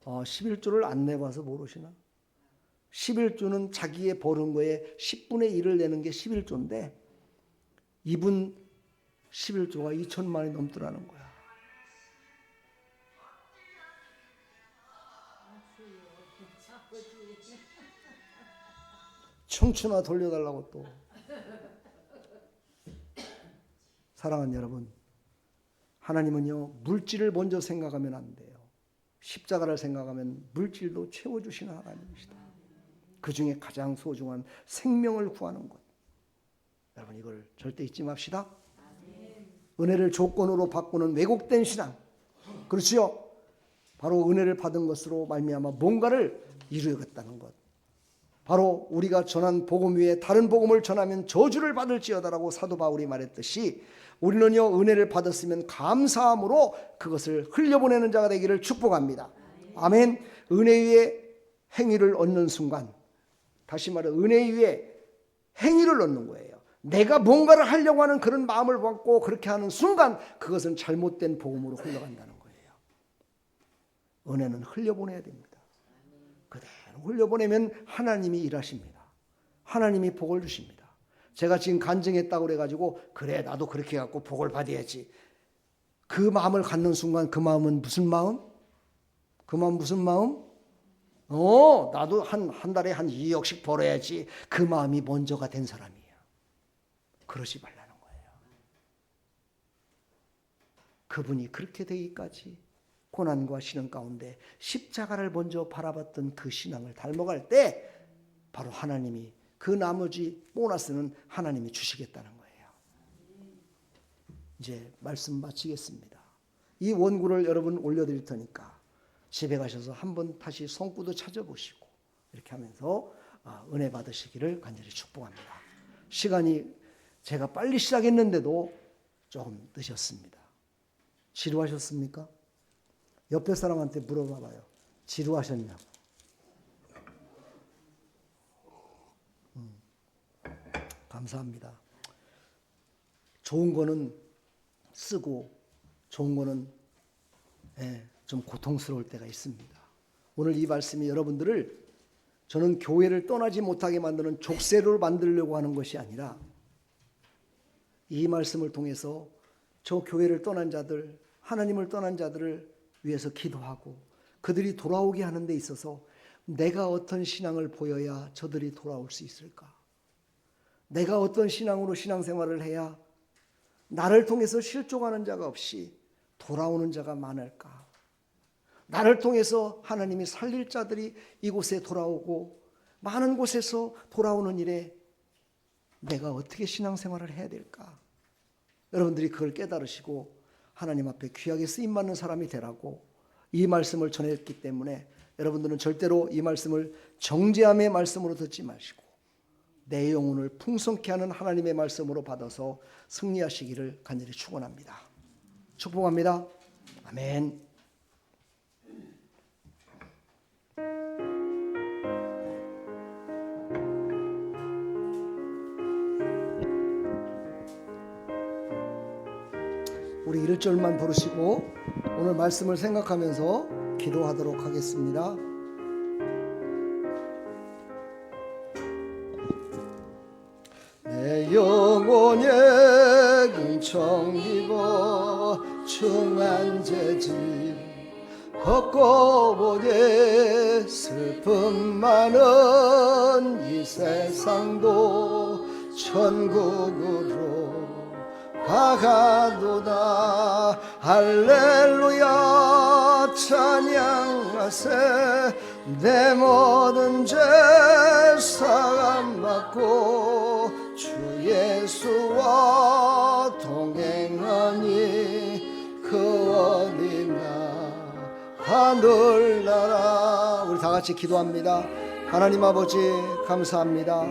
11조를 안 내봐서 모르시나? 11조는 자기의 버는 거에 10분의 1을 내는 게 11조인데 이분 11조가 2천만 원이 넘더라는 거야. 청춘아 돌려달라고 또. 사랑하는 여러분, 하나님은요 물질을 먼저 생각하면 안 돼요. 십자가를 생각하면 물질도 채워주시는 하나님이시다. 그 중에 가장 소중한 생명을 구하는 것, 여러분 이걸 절대 잊지 맙시다. 은혜를 조건으로 바꾸는 왜곡된 신앙, 그렇지요? 바로 은혜를 받은 것으로 말미암아 뭔가를 이루겠다는 것, 바로 우리가 전한 복음 위에 다른 복음을 전하면 저주를 받을지어다라고 사도 바울이 말했듯이 우리는요 은혜를 받았으면 감사함으로 그것을 흘려보내는 자가 되기를 축복합니다. 아멘. 은혜 위에 행위를 얻는 순간, 다시 말해 은혜 위에 행위를 얻는 거예요. 내가 뭔가를 하려고 하는 그런 마음을 갖고 그렇게 하는 순간 그것은 잘못된 복음으로 흘러간다는 거예요. 은혜는 흘려보내야 됩니다. 그대로 흘려보내면 하나님이 일하십니다. 하나님이 복을 주십니다. 제가 지금 간증했다고 그래가지고 그래 나도 그렇게 갖고 복을 받아야지, 그 마음을 갖는 순간 그 마음은 무슨 마음? 그 마음 무슨 마음? 나도 한 달에 한 2억씩 벌어야지, 그 마음이 먼저가 된 사람이에요. 그러지 말라는 거예요. 그분이 그렇게 되기까지 고난과 시련 가운데 십자가를 먼저 바라봤던 그 신앙을 닮아갈 때 바로 하나님이 그 나머지 보너스는 하나님이 주시겠다는 거예요. 이제 말씀 마치겠습니다. 이 원고를 여러분 올려드릴 테니까 집에 가셔서 한번 다시 성구도 찾아보시고 이렇게 하면서 은혜 받으시기를 간절히 축복합니다. 시간이 제가 빨리 시작했는데도 조금 늦었습니다. 지루하셨습니까? 옆에 사람한테 물어봐봐요. 지루하셨냐고. 감사합니다. 좋은 거는 쓰고 좋은 거는 좀 고통스러울 때가 있습니다. 오늘 이 말씀이 여러분들을 저는 교회를 떠나지 못하게 만드는 족쇄를 만들려고 하는 것이 아니라 이 말씀을 통해서 저 교회를 떠난 자들, 하나님을 떠난 자들을 위해서 기도하고 그들이 돌아오게 하는 데 있어서 내가 어떤 신앙을 보여야 저들이 돌아올 수 있을까? 내가 어떤 신앙으로 신앙생활을 해야 나를 통해서 실족하는 자가 없이 돌아오는 자가 많을까? 나를 통해서 하나님이 살릴 자들이 이곳에 돌아오고 많은 곳에서 돌아오는 일에 내가 어떻게 신앙생활을 해야 될까? 여러분들이 그걸 깨달으시고 하나님 앞에 귀하게 쓰임받는 사람이 되라고 이 말씀을 전했기 때문에 여러분들은 절대로 이 말씀을 정죄함의 말씀으로 듣지 마시고 내 영혼을 풍성케 하는 하나님의 말씀으로 받아서 승리하시기를 간절히 축원합니다. 축복합니다. 아멘. 우리 1절만 부르시고 오늘 말씀을 생각하면서 기도하도록 하겠습니다. 내 영혼의 은총 입어 중한 재질 걷고 보게 슬픔 많은 이 세상도 천국으로 가가도다. 할렐루야 찬양하세. 내 모든 죄 사함 받고 주 예수와 동행하니 그 어디나 하늘나라. 우리 다 같이 기도합니다. 하나님 아버지 감사합니다.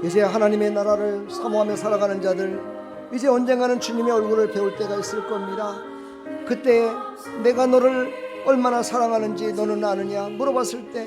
이제 하나님의 나라를 사모하며 살아가는 자들, 이제 언젠가는 주님의 얼굴을 배울 때가 있을 겁니다. 그때 내가 너를 얼마나 사랑하는지 너는 아느냐 물어봤을 때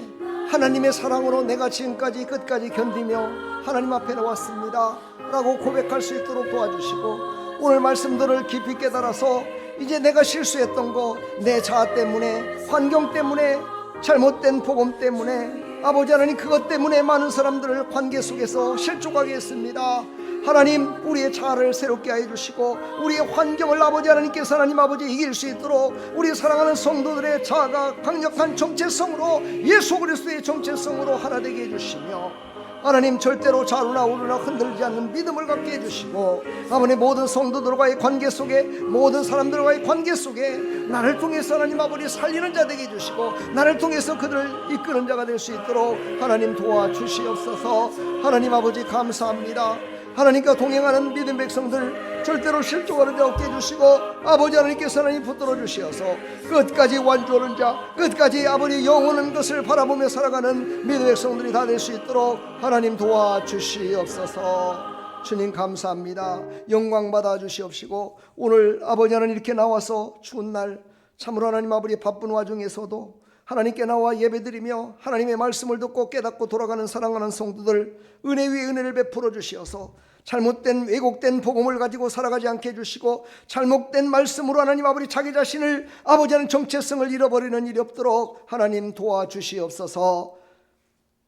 하나님의 사랑으로 내가 지금까지 끝까지 견디며 하나님 앞에 나왔습니다 라고 고백할 수 있도록 도와주시고, 오늘 말씀들을 깊이 깨달아서 이제 내가 실수했던 거, 내 자아 때문에, 환경 때문에, 잘못된 복음 때문에, 아버지 하나님 그것 때문에 많은 사람들을 관계 속에서 실족하게 했습니다. 하나님, 우리의 자아를 새롭게 하여 주시고 우리의 환경을 아버지 하나님께서 하나님 아버지 이길 수 있도록 우리 사랑하는 성도들의 자아가 강력한 정체성으로, 예수 그리스도의 정체성으로 하나 되게 해주시며, 하나님 절대로 좌우나 우르나 흔들리지 않는 믿음을 갖게 해주시고, 아버지 모든 성도들과의 관계 속에, 모든 사람들과의 관계 속에 나를 통해서 하나님 아버지 살리는 자 되게 해주시고, 나를 통해서 그들을 이끄는 자가 될 수 있도록 하나님 도와주시옵소서. 하나님 아버지 감사합니다. 하나님과 동행하는 믿음 백성들 절대로 실족하는 자 없게 해주시고, 아버지 하나님께서 하나님 붙들어 주시어서 끝까지 완주하는 자, 끝까지 아버지 영원한 것을 바라보며 살아가는 믿음 백성들이 다 될 수 있도록 하나님 도와주시옵소서. 주님 감사합니다. 영광 받아 주시옵시고, 오늘 아버지 하나님 이렇게 나와서 추운 날 참으로 하나님 아버지 바쁜 와중에서도 하나님께 나와 예배드리며 하나님의 말씀을 듣고 깨닫고 돌아가는 사랑하는 성도들 은혜 위에 은혜를 베풀어 주시어서 잘못된 왜곡된 복음을 가지고 살아가지 않게 해주시고, 잘못된 말씀으로 하나님 아버지 자기 자신을 아버지 하나님 정체성을 잃어버리는 일이 없도록 하나님 도와주시옵소서.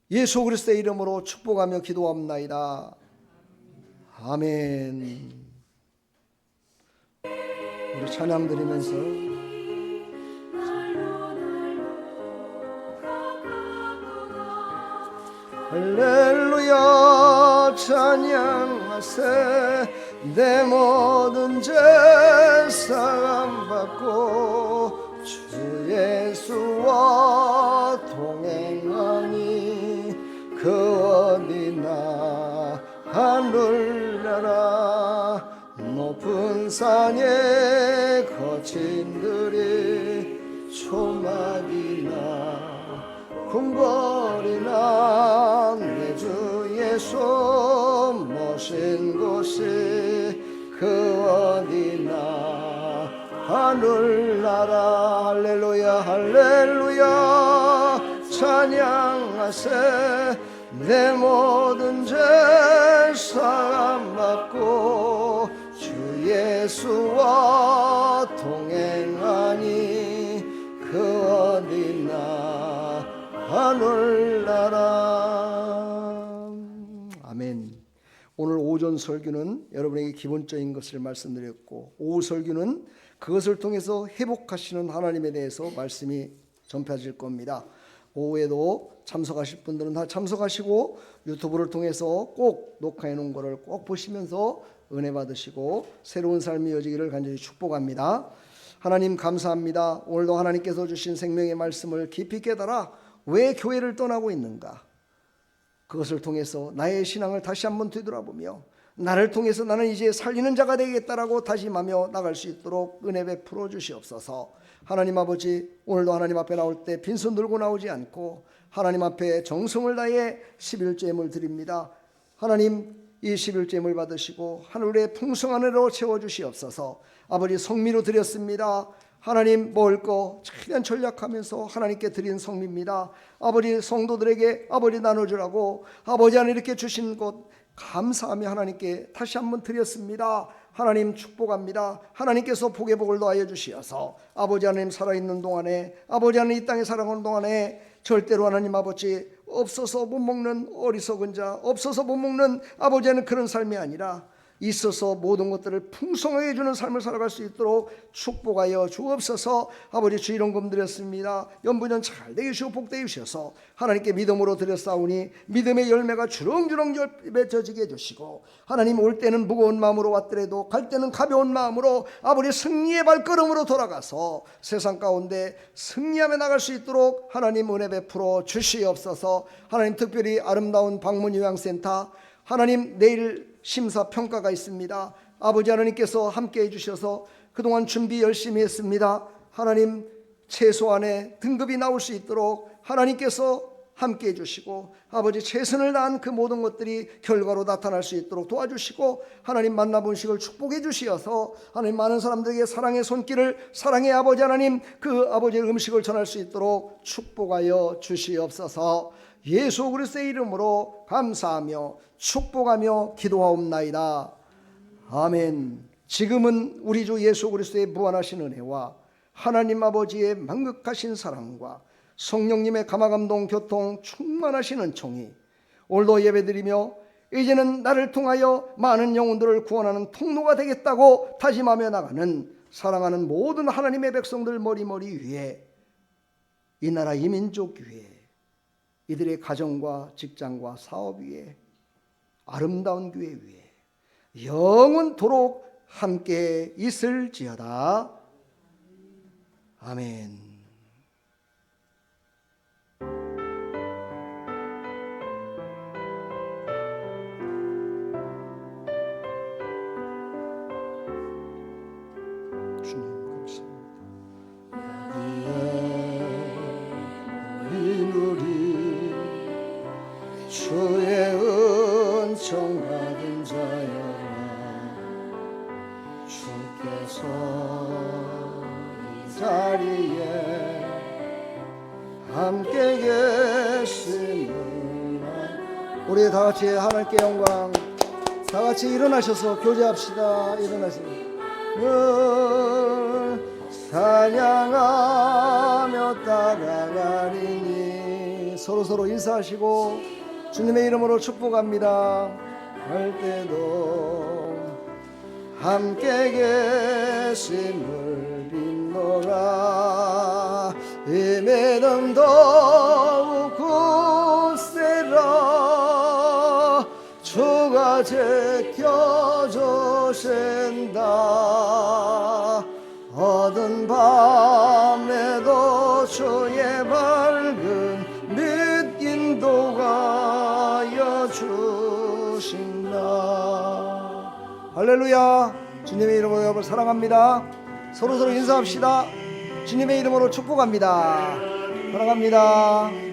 예수 그리스도의 이름으로 축복하며 기도합나이다. 아멘. 우리 찬양 드리면서 할렐루야 찬양하세. 내 모든 죄 사함받고 주 예수와 동행하니 그 어디나 하늘 나라 높은 산에 거친 들이 초막이나 궁궐이나 내 주 예수 모신 곳이 그 어디나 하늘나라. 할렐루야 할렐루야 찬양하세. 내 모든 죄 사함받고 주 예수와 동행하니 그 어디나 하늘나라. 아멘. 오늘 오전 설교는 여러분에게 기본적인 것을 말씀드렸고, 오후 설교는 그것을 통해서 회복하시는 하나님에 대해서 말씀이 전파될 겁니다. 오후에도 참석하실 분들은 다 참석하시고 유튜브를 통해서 꼭 녹화해 놓은 거를 꼭 보시면서 은혜 받으시고 새로운 삶이 이어지기를 간절히 축복합니다. 하나님 감사합니다. 오늘도 하나님께서 주신 생명의 말씀을 깊이 깨달아 왜 교회를 떠나고 있는가, 그것을 통해서 나의 신앙을 다시 한번 되돌아보며 나를 통해서 나는 이제 살리는 자가 되겠다라고 다짐하며 나갈 수 있도록 은혜 베풀어 주시옵소서. 하나님 아버지, 오늘도 하나님 앞에 나올 때 빈손 들고 나오지 않고 하나님 앞에 정성을 다해 11제물 드립니다. 하나님, 이 11제물 받으시고 하늘의 풍성한 은혜로 채워주시옵소서. 아버지, 성미로 드렸습니다. 하나님, 먹을 거 최대한 전략하면서 하나님께 드린 성미입니다. 아버지, 성도들에게 아버지 나눠주라고 아버지 안에 이렇게 주신 것 감사하며 하나님께 다시 한번 드렸습니다. 하나님 축복합니다. 하나님께서 복의 복을 더하여 주시어서 아버지 하나님 살아있는 동안에, 아버지 하나님 이 땅에 살아가는 동안에 절대로 하나님 아버지 없어서 못 먹는 어리석은 자, 없어서 못 먹는 아버지 하나님 그런 삶이 아니라 있어서 모든 것들을 풍성하게 해주는 삶을 살아갈 수 있도록 축복하여 주옵소서. 아버지, 주 이런 드렸습니다. 연부년 잘 되게 주시고 복되게 주셔서 하나님께 믿음으로 드렸사오니 믿음의 열매가 주렁주렁 맺어지게 해주시고, 하나님 올 때는 무거운 마음으로 왔더라도 갈 때는 가벼운 마음으로 아버지 승리의 발걸음으로 돌아가서 세상 가운데 승리하며 나갈 수 있도록 하나님 은혜 베풀어 주시옵소서. 하나님, 특별히 아름다운 방문 요양센터 하나님 내일 심사평가가 있습니다. 아버지 하나님께서 함께 해주셔서 그동안 준비 열심히 했습니다. 하나님, 최소한의 등급이 나올 수 있도록 하나님께서 함께 해주시고 아버지 최선을 다한 그 모든 것들이 결과로 나타날 수 있도록 도와주시고 하나님 만나본 식을 축복해 주시어서 하나님 많은 사람들에게 사랑의 손길을 사랑의 아버지 하나님 그 아버지의 음식을 전할 수 있도록 축복하여 주시옵소서. 예수 그리스도의 이름으로 감사하며 축복하며 기도하옵나이다. 아멘. 지금은 우리 주 예수 그리스도의 무한하신 은혜와 하나님 아버지의 만극하신 사랑과 성령님의 감화감동 교통 충만하신 은총이 오늘도 예배드리며 이제는 나를 통하여 많은 영혼들을 구원하는 통로가 되겠다고 다짐하며 나가는 사랑하는 모든 하나님의 백성들 머리머리 위에 이 나라 이 민족 위에 이들의 가정과 직장과 사업 위에 아름다운 교회 위에 영원토록 함께 있을지어다. 아멘. 주의 은총 받은 자여라 주께서 이 자리에 함께 계심을 우리 다같이 하나님께 영광 다같이 일어나셔서 교제합시다. 일어나서 찬양하며 따라가리니 서로서로 인사하시고 주님의 이름으로 축복합니다. 할 때도 함께 계심을 빈노라 임에는 더욱 굳세라 주가 지켜주신다 어두운 밤에도 주의 밝은 빛 인도하여 주신다. 할렐루야. 주님의 이름으로 여러분 사랑합니다. 서로서로 인사합시다. 주님의 이름으로 축복합니다. 사랑합니다.